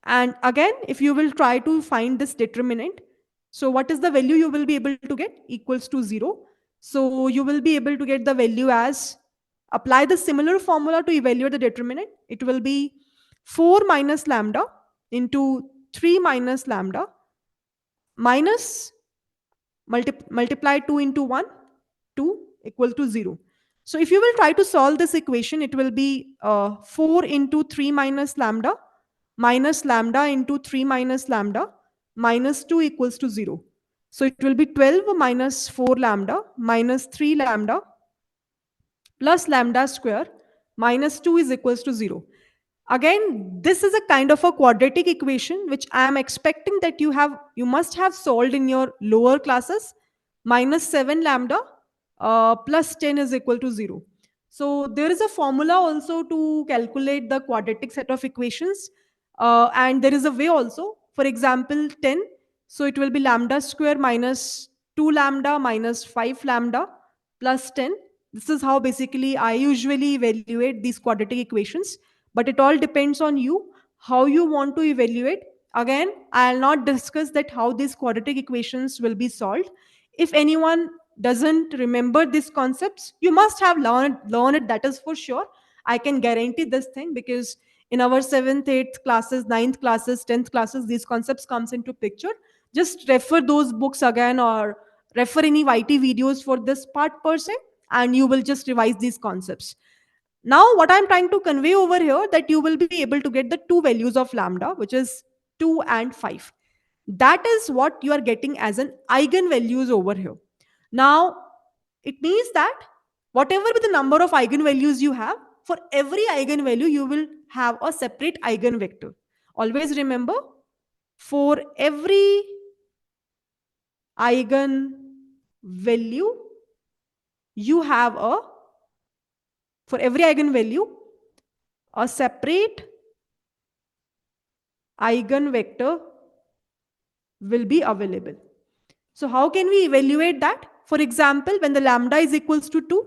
And again, if you will try to find this determinant, so what is the value you will be able to get? Equals to 0. So you will be able to get the value as, apply the similar formula to evaluate the determinant. It will be 4 minus lambda into 3 minus lambda minus multiply 2 into 1, 2 equal to 0. So if you will try to solve this equation, it will be 4 into 3 minus lambda into 3 minus lambda minus 2 equals to 0. So it will be 12 minus 4 lambda minus 3 lambda plus lambda square minus 2 is equals to 0. Again, this is a kind of a quadratic equation which I am expecting that you must have solved in your lower classes. Minus 7 lambda plus 10 is equal to 0. So there is a formula also to calculate the quadratic set of equations, and there is a way also. For example, 10, so it will be lambda square minus 2 lambda minus 5 lambda plus 10. This is how basically I usually evaluate these quadratic equations, but it all depends on you how you want to evaluate. Again, I'll not discuss that how these quadratic equations will be solved. If anyone doesn't remember these concepts, you must have learned it, that is for sure. I can guarantee this thing, because in our 7th 8th classes, 9th classes, 10th classes, these concepts comes into picture. Just refer those books again, or refer any YT videos for this part per se, and you will just revise these concepts. Now what I'm trying to convey over here, that you will be able to get the two values of lambda, which is 2 and 5. That is what you are getting as an eigenvalues over here. Now it means that whatever be the number of eigenvalues you have, for every eigenvalue you will have a separate eigenvector. Always remember, for every eigenvalue you have a for every eigenvalue a separate eigenvector will be available. So how can we evaluate that? For example, when the lambda is equals to 2,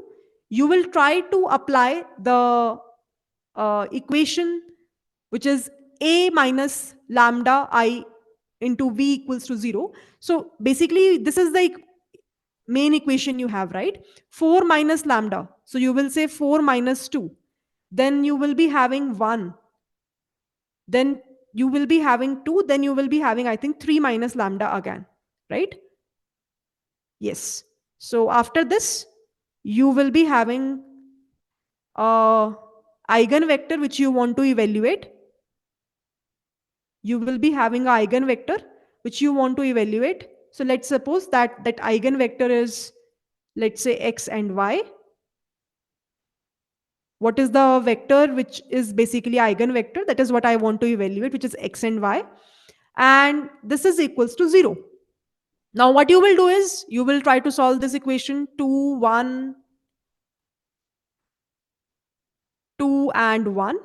you will try to apply the equation which is a minus lambda I into v equals to 0. So basically this is the main equation you have, right? 4 minus lambda. So you will say 4 minus 2. Then you will be having 1. Then you will be having 2. Then you will be having, I think, 3 minus lambda again, right? Yes. So after this, you will be having a eigenvector which you want to evaluate. You will be having a eigenvector which you want to evaluate. So let's suppose that that eigenvector is, let's say, x and y. What is the vector which is basically eigenvector? That is what I want to evaluate, which is x and y. And this is equals to 0. Now what you will do is, you will try to solve this equation 2, 1, 2 and 1.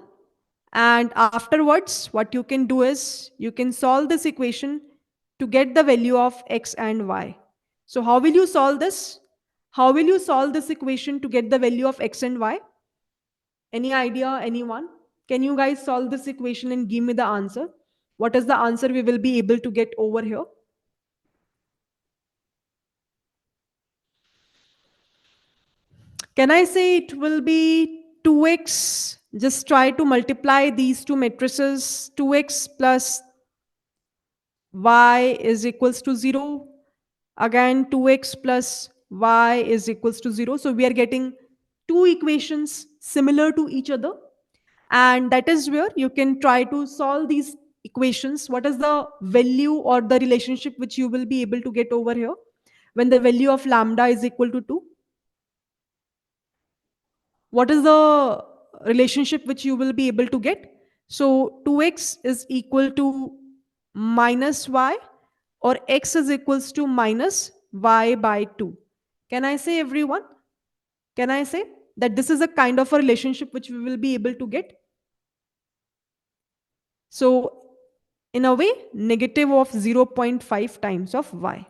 And afterwards, what you can do is, you can solve this equation to get the value of x and y. So how will you solve this? How will you solve this equation to get the value of x and y? Any idea, anyone? Can you guys solve this equation and give me the answer? What is the answer we will be able to get over here? Can I say it will be 2x? Just try to multiply these two matrices. 2x plus y is equals to 0. Again, 2x plus y is equals to 0. So we are getting two equations similar to each other. And that is where you can try to solve these equations. What is the value or the relationship which you will be able to get over here when the value of lambda is equal to 2? What is the relationship which you will be able to get? So 2x is equal to minus y, or x is equals to minus y by 2. Can I say, everyone? Can I say that this is a kind of a relationship which we will be able to get? So in a way, negative of 0.5 times of y.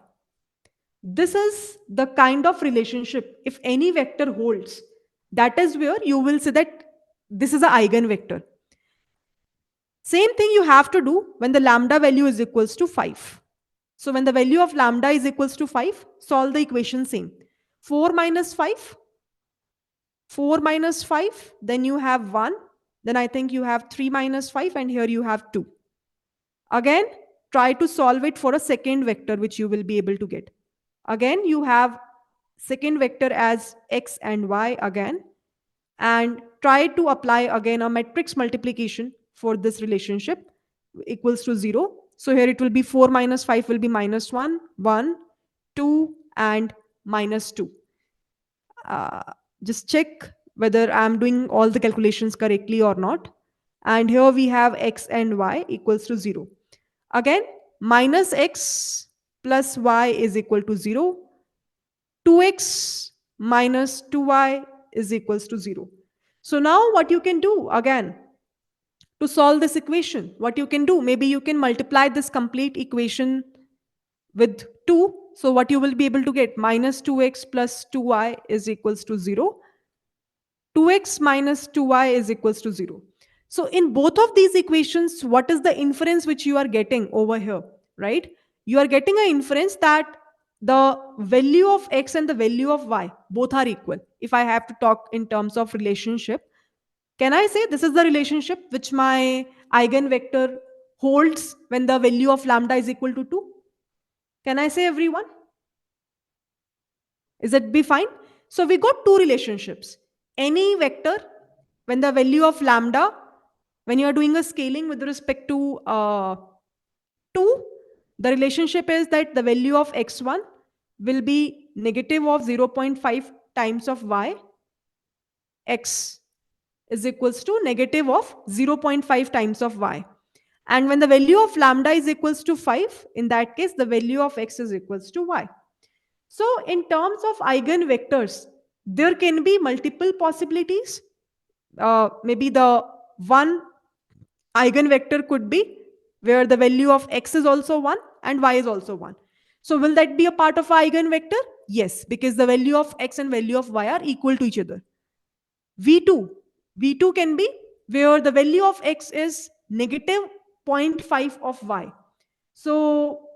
This is the kind of relationship, if any vector holds, that is where you will say that this is an eigenvector. Same thing you have to do when the lambda value is equals to 5. So when the value of lambda is equals to 5, solve the equation same. 4 minus 5, 4 minus 5, then you have 1. Then I think you have 3 minus 5, and here you have 2. Again, try to solve it for a second vector which you will be able to get. Again, you have second vector as x and y again, and try to apply again a matrix multiplication for this relationship equals to 0. So here it will be 4 minus 5 will be minus 1, 1, 2, and minus 2. Uh, just check whether I'm doing all the calculations correctly or not. And here we have x and y equals to 0. Again, minus x plus y is equal to 0. 2x minus 2y is equals to 0. So now what you can do again to solve this equation, what you can do, maybe you can multiply this complete equation with 2. So what you will be able to get, minus 2x plus 2y is equals to 0. 2x minus 2y is equals to 0. So in both of these equations, what is the inference which you are getting over here, right? You are getting an inference that the value of x and the value of y both are equal. If I have to talk in terms of relationship, can I say this is the relationship which my eigenvector holds when the value of lambda is equal to 2? Can I say, everyone? Is it be fine? So we got two relationships. Any vector, when the value of lambda, when you are doing a scaling with respect to 2, the relationship is that the value of x1 will be negative of 0.5 times of y, x is equals to negative of 0.5 times of y. And when the value of lambda is equals to 5, in that case, the value of x is equals to y. So in terms of eigenvectors, there can be multiple possibilities. Maybe the one eigenvector could be where the value of x is also 1 and y is also 1. So will that be a part of eigenvector? Yes, because the value of x and value of y are equal to each other. V2. V2 can be where the value of x is negative 0.5 of y. So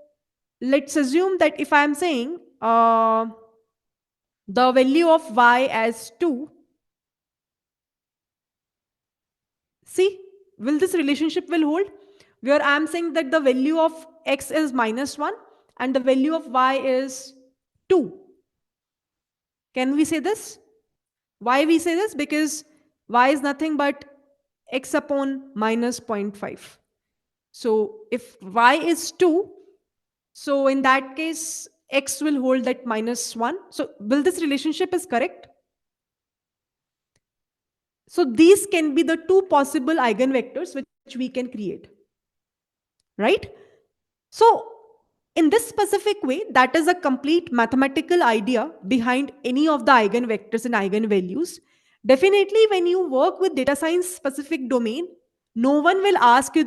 let's assume that if I am saying the value of y as 2, see, will this relationship will hold? Where I am saying that the value of x is minus 1 and the value of y is 2. Can we say this? Why we say this? Because y is nothing but x upon minus 0.5. So if y is 2, so in that case, x will hold that minus 1. So will this relationship is correct? So these can be the two possible eigenvectors which we can create, right? So in this specific way, that is a complete mathematical idea behind any of the eigenvectors and eigenvalues. Definitely, when you work with data science specific domain, no one will ask you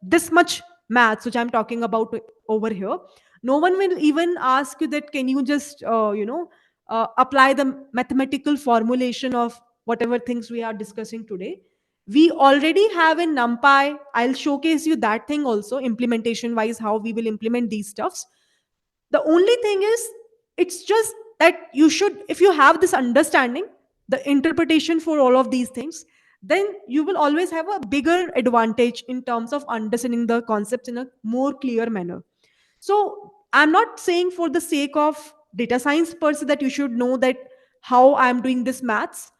this much maths, which I'm talking about over here. No one will even ask you that can you just apply the mathematical formulation of whatever things we are discussing today. We already have in NumPy. I'll showcase you that thing also, implementation wise, how we will implement these stuffs. The only thing is, it's just that you should, if you have this understanding, the interpretation for all of these things, then you will always have a bigger advantage in terms of understanding the concepts in a more clear manner. So I'm not saying for the sake of data science per se that you should know that how I'm doing this maths.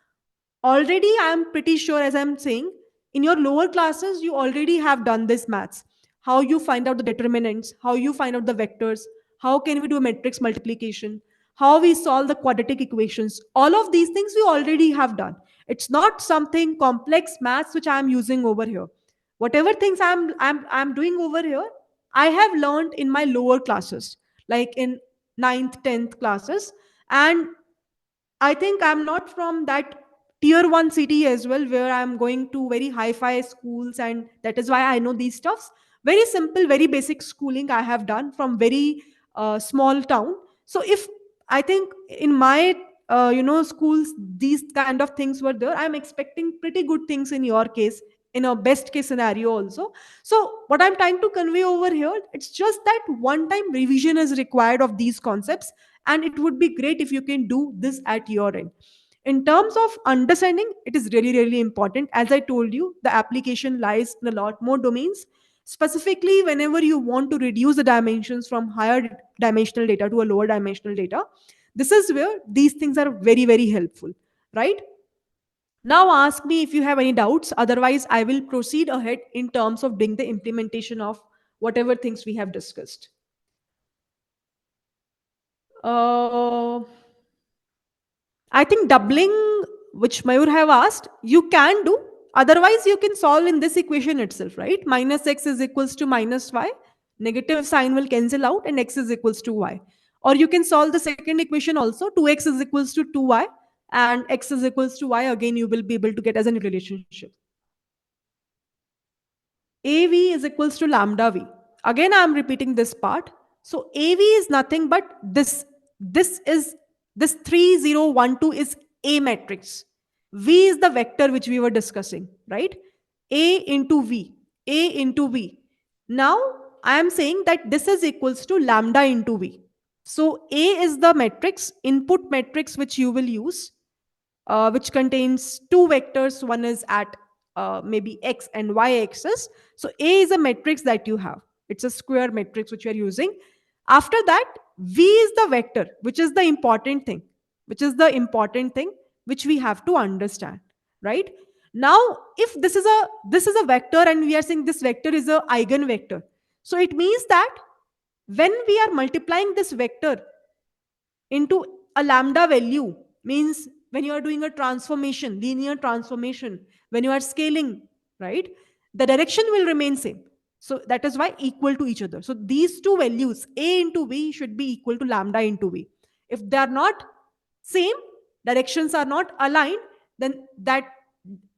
Already I'm pretty sure, as I'm saying, in your lower classes you already have done this maths, how you find out the determinants, how you find out the vectors, how can we do matrix multiplication, how we solve the quadratic equations. All of these things we already have done. It's not something complex maths which I'm using over here. Whatever things I'm doing over here, I have learned in my lower classes, like in ninth, 10th classes. And I think I'm not from that tier one city as well, where I'm going to very hi-fi schools, and that is why I know these stuffs. Very simple, very basic schooling I have done from very small town. So if I think in my schools these kind of things were there, I'm expecting pretty good things in your case, in a best case scenario also. So what I'm trying to convey over here, it's just that one time revision is required of these concepts, and it would be great if you can do this at your end. In terms of understanding, it is really really important. As I told you, the application lies in a lot more domains. Specifically, whenever you want to reduce the dimensions from higher dimensional data to a lower dimensional data, This is where these things are very, very helpful, right? Now ask me if you have any doubts. Otherwise, I will proceed ahead in terms of doing the implementation of whatever things we have discussed. Uh, I think doubling, which Mayur have asked, you can do. Otherwise, you can solve in this equation itself, right? Minus x is equals to minus y. Negative sign will cancel out and x is equals to y. Or you can solve the second equation also. 2x is equals to 2y and x is equals to y. Again, you will be able to get as a relationship. AV is equals to lambda V. Again, I am repeating this part. So AV is nothing but this. This 3012 is A matrix. V is the vector which we were discussing, right? A into V. A into V. Now I am saying that this is equals to lambda into V. So A is the matrix, input matrix which you will use, which contains two vectors. One is at maybe x and y axis. So A is a matrix that you have. It's a square matrix which you are using. After that, V is the vector, which is the important thing, which we have to understand, right? Now, if this is a vector and we are saying this vector is a eigenvector, so it means that when we are multiplying this vector into a lambda value, means when you are doing a transformation, linear transformation, when you are scaling, right, the direction will remain same. So that is why equal to each other. So these two values, A into V, should be equal to lambda into V. If they are not same, directions are not aligned, then that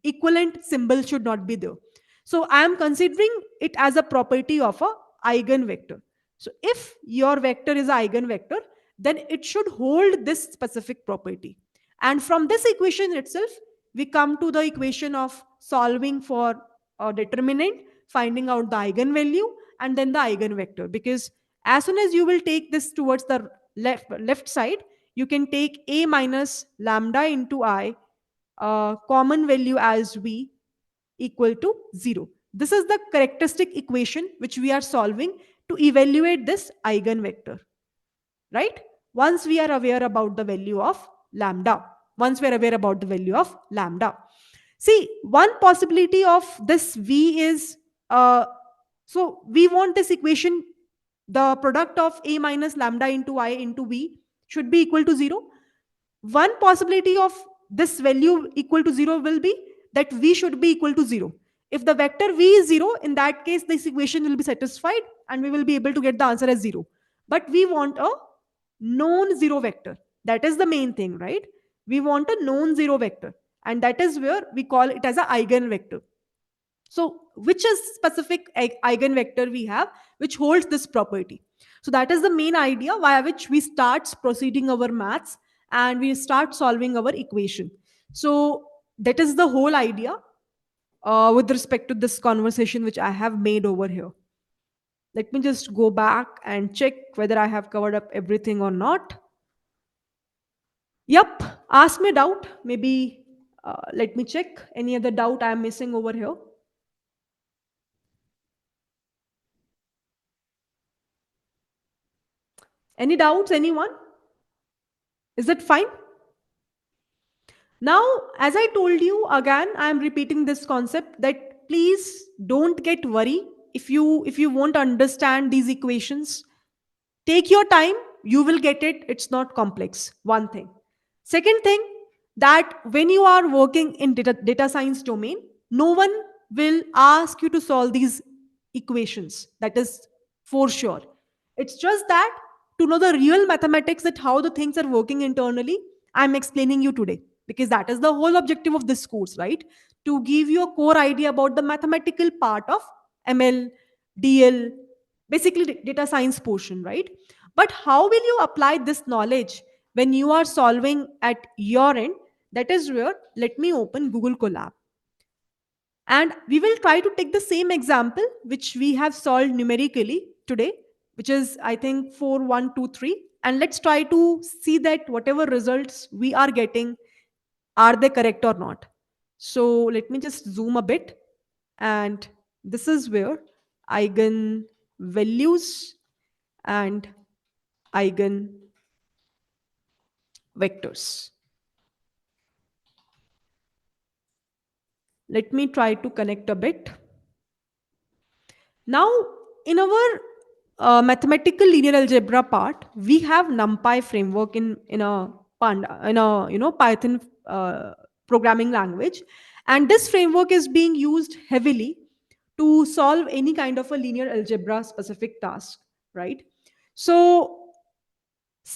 equivalent symbol should not be there. So I am considering it as a property of a eigenvector. So if your vector is an eigenvector, then it should hold this specific property. And from this equation itself, we come to the equation of solving for a determinant, finding out the eigenvalue, and then the eigenvector. Because as soon as you will take this towards the left side, you can take a minus lambda into I, common value as v, equal to 0. This is the characteristic equation which we are solving to evaluate this eigenvector, right? Once we are aware about the value of lambda. Once we are aware about the value of lambda. See, one possibility of this v is, so we want this equation, the product of a minus lambda into I into v should be equal to 0. One possibility of this value equal to 0 will be that v should be equal to 0. If the vector v is 0, in that case, this equation will be satisfied and we will be able to get the answer as 0. But we want a non-zero vector. That is the main thing, right? We want a non-zero vector. And that is where we call it as an eigenvector. So which is specific eigenvector we have which holds this property? So that is the main idea via which we start proceeding our maths and we start solving our equation. So that is the whole idea with respect to this conversation which I have made over here. Let me just go back and check whether I have covered up everything or not. Yep, ask me a doubt. Maybe let me check any other doubt I am missing over here. Any doubts, anyone? Is it fine? Now, as I told you again, I am repeating this concept that please don't get worried if you won't understand these equations. Take your time, you will get it. It's not complex. One thing. Second thing, that when you are working in data science domain, no one will ask you to solve these equations. That is for sure. It's just that to know the real mathematics, that how the things are working internally, I'm explaining you today, because that is the whole objective of this course, right? To give you a core idea about the mathematical part of ML, DL, basically data science portion, right? But how will you apply this knowledge when you are solving at your end? That is where, let me open Google Colab. And we will try to take the same example which we have solved numerically today, which is, I think, 4123. And let's try to see that whatever results we are getting, are they correct or not? So let me just zoom a bit. And this is where eigenvalues and eigenvectors. vectors. Let me try to connect a bit. Now, in our mathematical linear algebra part, we have NumPy framework in a Panda in a Python programming language, and this framework is being used heavily to solve any kind of a linear algebra specific task, right? So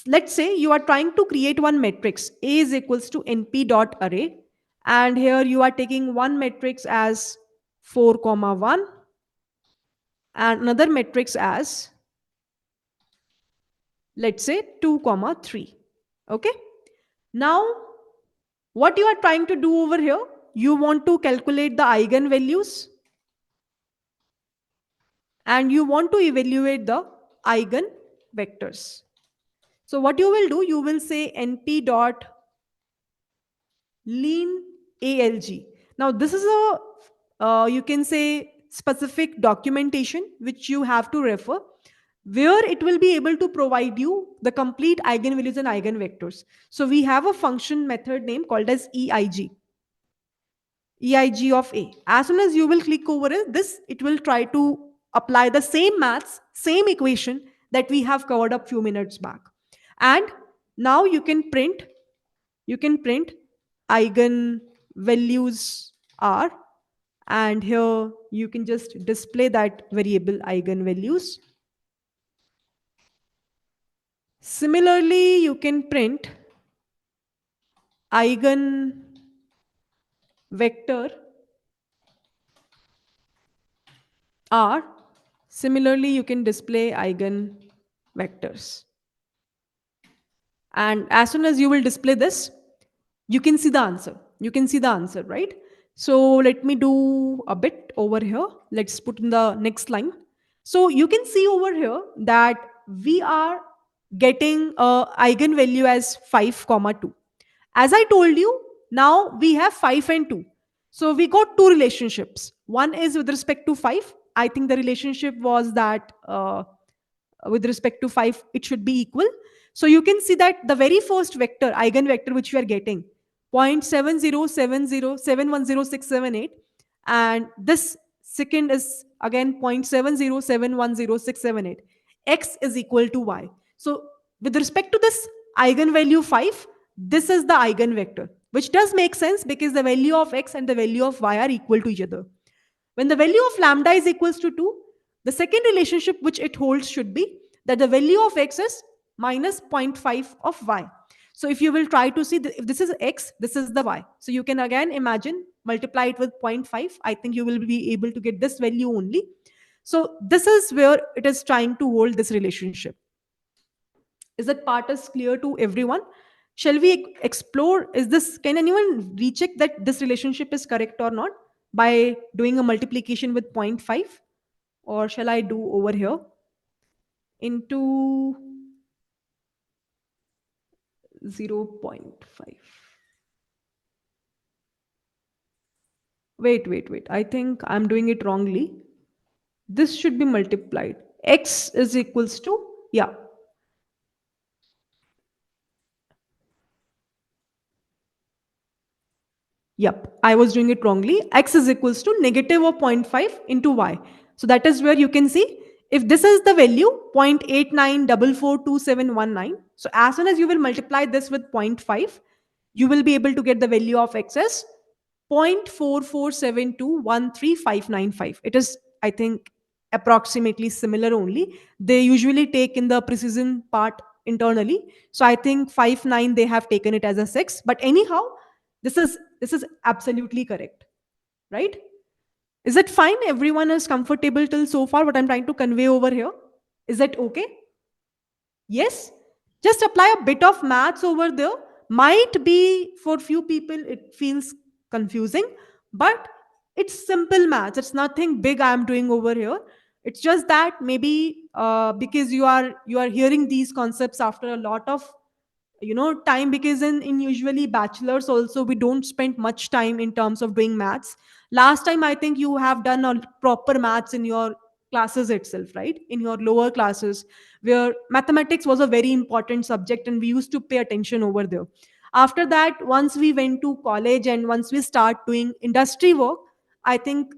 let's say you are trying to create one matrix A is equals to np dot array, and here you are taking one matrix as 4 comma 1 and another matrix as, let's say, 2 comma 3. Okay, now what you are trying to do over here, you want to calculate the eigenvalues and you want to evaluate the eigenvectors. So what you will do, you will say np dot lean alg. Now this is a you can say specific documentation which you have to refer, where it will be able to provide you the complete eigenvalues and eigenvectors. So we have a function method name called as eig of a. As soon as you will click over it, this it will try to apply the same maths, same equation that we have covered up few minutes back. And now you can print eigenvalues are, and here you can just display that variable eigenvalues. Similarly, you can print eigenvector r. Similarly, you can display eigenvectors. And as soon as you will display this, you can see the answer. You can see the answer, right? So let me do a bit over here. Let's put in the next line. So you can see over here that we are getting a eigenvalue as 5 comma 2. As I told you, now we have 5 and 2. So we got two relationships. One is with respect to 5. I think the relationship was that with respect to 5, it should be equal. So you can see that the very first vector, eigenvector, which we are getting, 0.70707106778, and this second is again 0.707106778. X is equal to y. So with respect to this eigenvalue 5, this is the eigenvector, which does make sense because the value of x and the value of y are equal to each other. When the value of lambda is equals to 2, the second relationship which it holds should be that the value of x is minus zero point 0.5 of y. So if you will try to see, if this is x, this is the y. So you can again imagine, multiply it with 0.5. I think you will be able to get this value only. So this is where it is trying to hold this relationship. Is that part is clear to everyone? Shall we explore? Can anyone recheck that this relationship is correct or not by doing a multiplication with 0.5? Or shall I do over here into 0.5? Wait. I think I'm doing it wrongly. This should be multiplied. X is equals to, yeah. Yep, I was doing it wrongly. X is equals to negative of 0.5 into y. So that is where you can see, if this is the value 0.89442719. So as soon as you will multiply this with 0.5, you will be able to get the value of x as 0.447213595. It is, I think, approximately similar only. They usually take in the precision part internally. So I think 5.9 they have taken it as a 6. But anyhow, this is absolutely correct, right? Is it fine? Everyone is comfortable till so far what I'm trying to convey over here? Is that okay? Yes? Just apply a bit of maths over there. Might be for few people it feels confusing, but it's simple maths. It's nothing big I'm doing over here. It's just that maybe because you are hearing these concepts after a lot of time, because in usually bachelors also we don't spend much time in terms of doing maths. Last time I think you have done a proper maths in your classes itself, right? In your lower classes, where mathematics was a very important subject and we used to pay attention over there. After that, once we went to college and once we start doing industry work, I think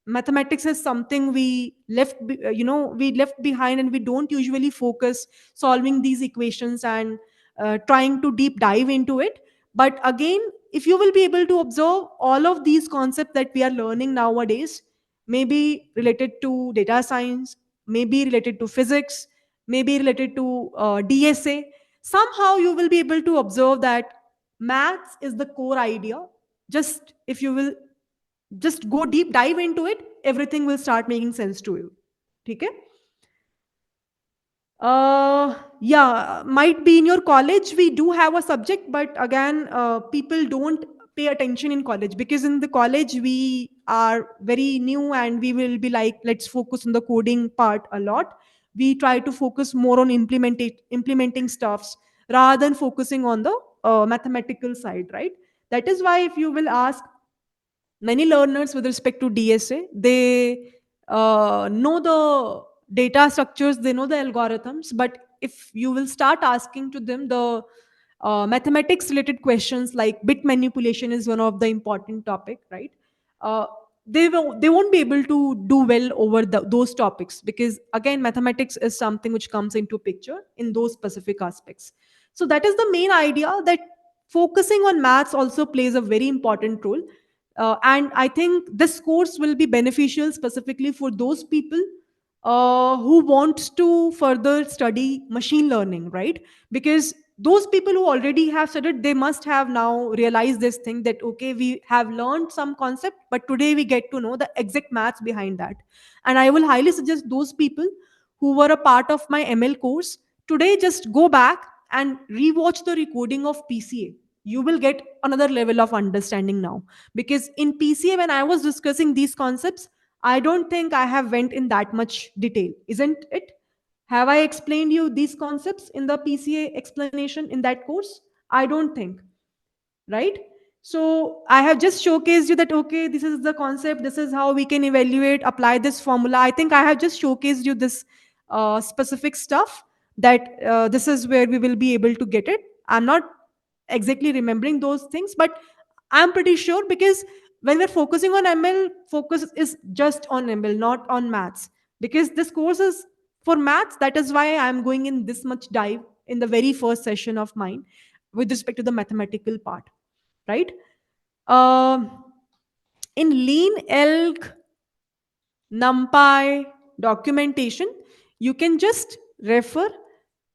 mathematics is something we we left behind, and we don't usually focus solving these equations and trying to deep dive into it. But again, if you will be able to observe all of these concepts that we are learning nowadays, maybe related to data science, maybe related to physics, maybe related to DSA, somehow you will be able to observe that maths is the core idea. Just if you will just go deep dive into it, everything will start making sense to you. Okay. Yeah, might be in your college we do have a subject, but again, people don't pay attention in college, because in the college we are very new and we will be like, let's focus on the coding part a lot. We try to focus more on implementing stuffs rather than focusing on the mathematical side, right? That is why if you will ask many learners with respect to DSA, they know the data structures, they know the algorithms, but if you will start asking to them the mathematics related questions, like bit manipulation is one of the important topic, right? uh, they won't be able to do well over those topics, because again, mathematics is something which comes into picture in those specific aspects. So that is the main idea, that focusing on maths also plays a very important role. And I think this course will be beneficial specifically for those people who wants to further study machine learning, right? Because those people who already have studied, they must have now realized this thing, that okay, we have learned some concept, but today we get to know the exact maths behind that. And I will highly suggest those people who were a part of my ML course, today just go back and rewatch the recording of PCA. You will get another level of understanding now, because in PCA, when I was discussing these concepts, I don't think I have went in that much detail, isn't it? Have I explained you these concepts in the PCA explanation in that course? I don't think, right? So I have just showcased you that okay, this is the concept, this is how we can evaluate, apply this formula. I think I have just showcased you this specific stuff, that this is where we will be able to get it. I'm not exactly remembering those things, but I'm pretty sure, because when we're focusing on ML, focus is just on ML, not on maths. Because this course is for maths, that is why I'm going in this much dive in the very first session of mine with respect to the mathematical part, right? Um in Lean Elk, NumPy documentation, you can just refer,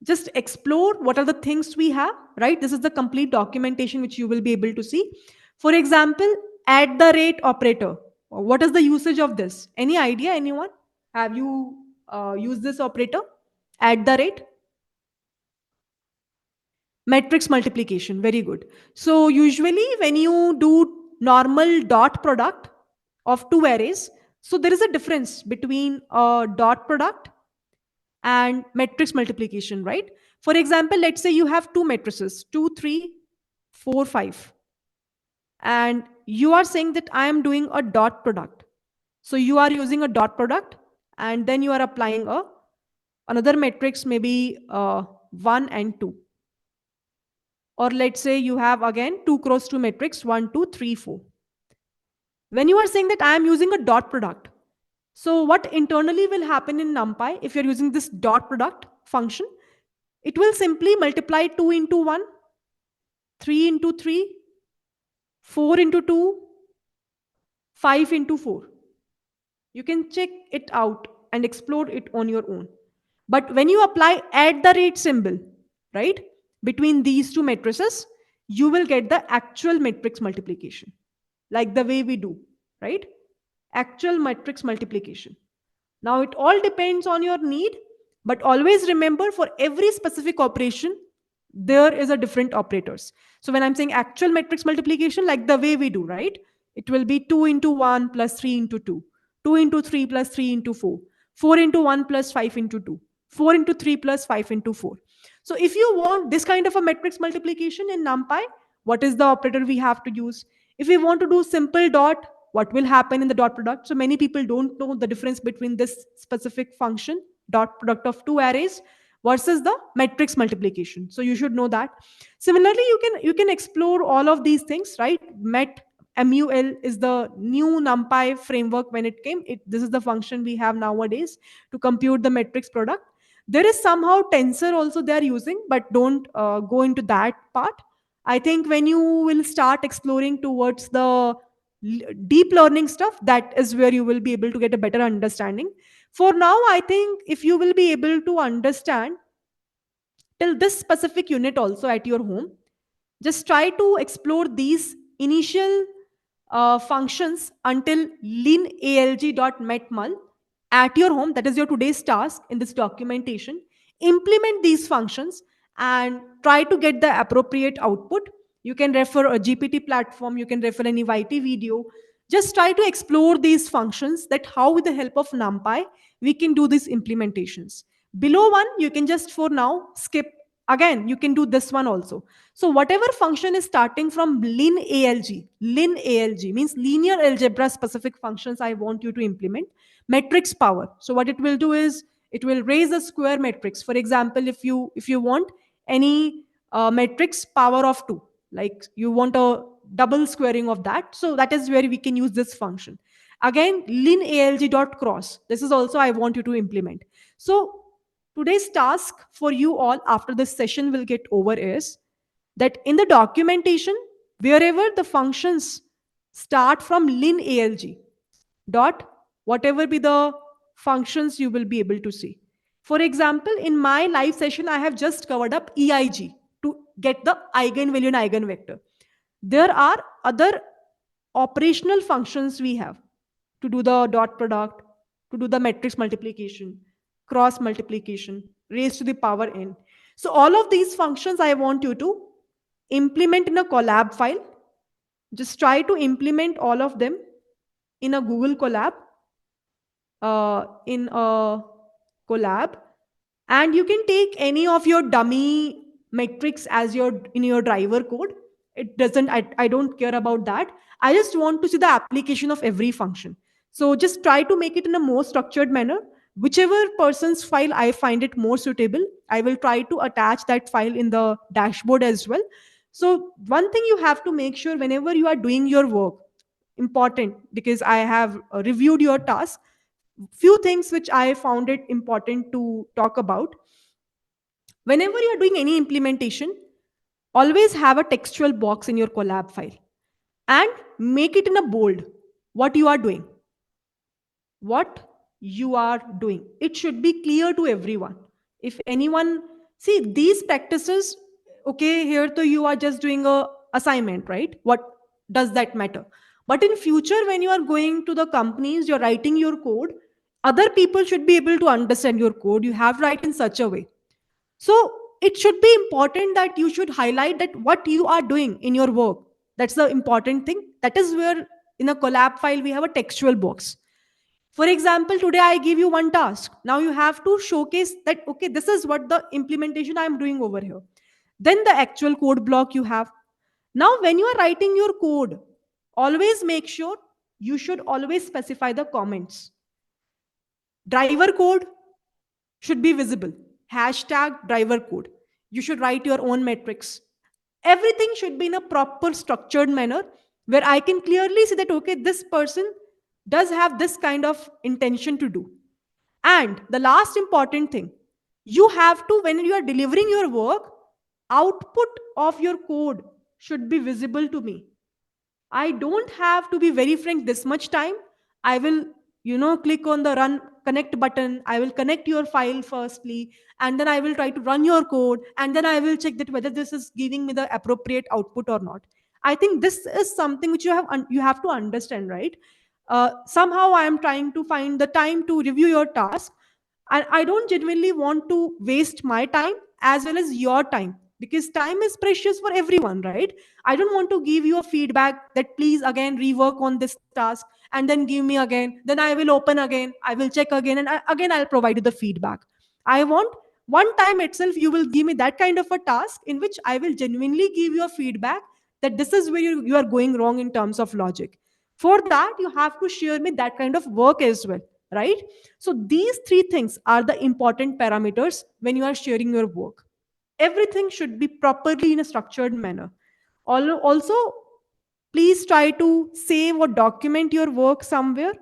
just explore what are the things we have, right? This is the complete documentation which you will be able to see. For example, at the rate operator. What is the usage of this? Any idea, anyone? Have you used this operator? At the rate? Matrix multiplication, very good. So usually when you do normal dot product of two arrays, so there is a difference between a dot product and matrix multiplication, right? For example, let's say you have two matrices, 2, 3, 4, 5, and you are saying that I am doing a dot product. So you are using a dot product, and then you are applying a another matrix, maybe 1 and 2. Or let's say you have again 2 cross 2 matrix, 1, 2, 3, 4. When you are saying that I am using a dot product, so what internally will happen in NumPy if you're using this dot product function? It will simply multiply 2 into 1, 3 into 3, 4 into 2, 5 into 4. You can check it out and explore it on your own. But when you apply at the rate symbol, right, between these two matrices, you will get the actual matrix multiplication, like the way we do, right? Actual matrix multiplication. Now, it all depends on your need, but always remember, for every specific operation, there is a different operators. So when I'm saying actual matrix multiplication, like the way we do, right? It will be 2 into 1 plus 3 into 2, 2 into 3 plus 3 into 4, 4 into 1 plus 5 into 2, 4 into 3 plus 5 into 4. So if you want this kind of a matrix multiplication in NumPy, what is the operator we have to use? If we want to do simple dot, what will happen in the dot product. So many people don't know the difference between this specific function, dot product of two arrays, versus the matrix multiplication. So you should know that. Similarly, you can explore all of these things, right? Mul is the new NumPy framework when it came. This is the function we have nowadays to compute the matrix product. There is somehow tensor also they are using, but don't go into that part. I think when you will start exploring towards the deep learning stuff, that is where you will be able to get a better understanding. For now, I think if you will be able to understand till this specific unit also at your home, just try to explore these initial functions until linalg.metmul at your home. That is your today's task in this documentation. Implement these functions and try to get the appropriate output. You can refer a GPT platform, you can refer any YT video. Just try to explore these functions, that how with the help of NumPy we can do these implementations. Below one, you can just for now skip. Again, you can do this one also. So whatever function is starting from lin alg means linear algebra specific functions I want you to implement. Matrix power. So what it will do is it will raise a square matrix. For example, if you want any matrix power of 2, like you want a double squaring of that, so that is where we can use this function. Again, linalg.cross. This is also I want you to implement. So today's task for you all after this session will get over is that in the documentation, wherever the functions start from linalg dot, whatever be the functions you will be able to see. For example, in my live session, I have just covered up EIG to get the eigenvalue and eigenvector. There are other operational functions we have to do the dot product, to do the matrix multiplication, cross multiplication, raised to the power n. So all of these functions I want you to implement in a collab file. Just try to implement all of them in a Google Colab, and you can take any of your dummy metrics as your in your driver code. It doesn't, I don't care about that. I just want to see the application of every function. So just try to make it in a more structured manner. Whichever person's file I find it more suitable, I will try to attach that file in the dashboard as well. So one thing you have to make sure whenever you are doing your work, important, because I have reviewed your task, few things which I found it important to talk about. Whenever you are doing any implementation, always have a textual box in your collab file and make it in a bold what you are doing. What you are doing. It should be clear to everyone. If anyone see these practices, okay, here to you are just doing a assignment, right? What does that matter? But in future, when you are going to the companies, you're writing your code, other people should be able to understand your code. You have to write in such a way. So it should be important that you should highlight that what you are doing in your work. That's the important thing. That is where in a collab file we have a textual box. For example, today I give you one task. Now you have to showcase that, okay, this is what the implementation I am doing over here. Then the actual code block you have. Now, when you are writing your code, always make sure you should always specify the comments. Driver code should be visible. Hashtag driver code. You should write your own metrics. Everything should be in a proper structured manner where I can clearly see that, okay, this person does have this kind of intention to do. And the last important thing, you have to, when you are delivering your work, output of your code should be visible to me. I don't have to be very frank this much time. I will, click on the run connect button. I will connect your file firstly, and then I will try to run your code, and then I will check that whether this is giving me the appropriate output or not. I think this is something which you have to understand, right? Somehow I am trying to find the time to review your task, and I don't genuinely want to waste my time as well as your time, because time is precious for everyone, right? I don't want to give you a feedback that please again rework on this task and then give me again, then I will open again, I will check again, and again I'll provide you the feedback. I want one time itself you will give me that kind of a task in which I will genuinely give you a feedback that this is where you are going wrong in terms of logic. For that, you have to share me that kind of work as well, right? So these three things are the important parameters when you are sharing your work. Everything should be properly in a structured manner. Also, please try to save or document your work somewhere.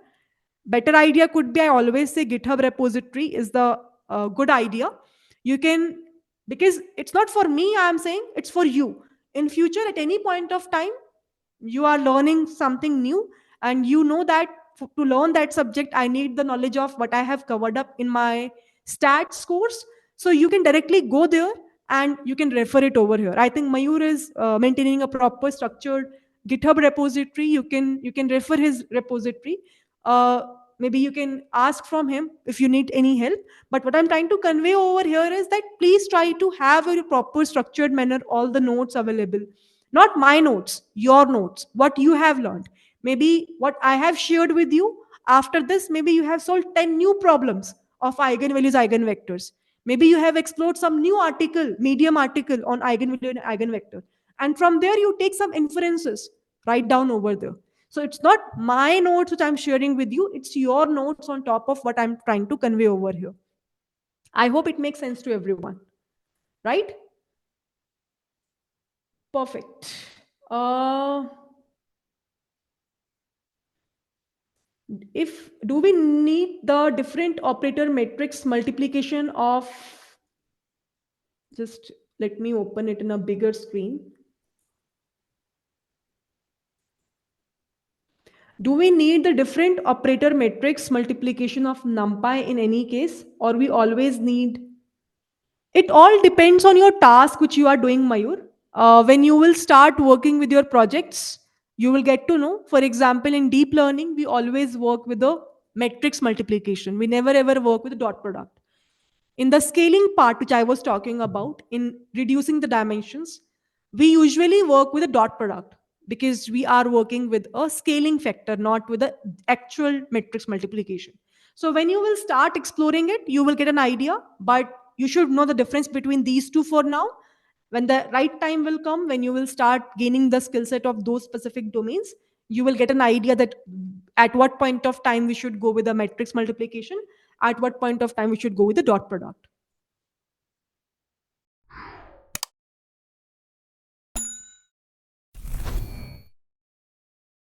Better idea could be, I always say, GitHub repository is the good idea. You can, because it's not for me, I'm saying it's for you. In future, at any point of time, you are learning something new, and you know that to learn that subject I need the knowledge of what I have covered up in my stats course. So you can directly go there and you can refer it over here. I think Mayur is maintaining a proper structured GitHub repository. You can refer his repository. uh, Maybe you can ask from him if you need any help. But what I'm trying to convey over here is that please try to have a proper structured manner all the notes available. Not my notes, your notes, what you have learned. Maybe what I have shared with you, after this, maybe you have solved 10 new problems of eigenvalues, eigenvectors. Maybe you have explored some new article, medium article on eigenvalue and eigenvector. And from there, you take some inferences, write down over there. So it's not my notes which I'm sharing with you, it's your notes on top of what I'm trying to convey over here. I hope it makes sense to everyone, right? Perfect. Uh, if do we need the different operator matrix multiplication of, just let me open it in a bigger screen. Do we need the different operator matrix multiplication of numpy in any case, or we always need? It all depends on your task which you are doing, Mayur. When you will start working with your projects, you will get to know. For example, in deep learning, we always work with the matrix multiplication. We never ever work with the dot product. In the scaling part, which I was talking about, in reducing the dimensions, we usually work with a dot product because we are working with a scaling factor, not with the actual matrix multiplication. So when you will start exploring it, you will get an idea, but you should know the difference between these two for now. When the right time will come, when you will start gaining the skill set of those specific domains, you will get an idea that at what point of time we should go with the matrix multiplication, at what point of time we should go with the dot product.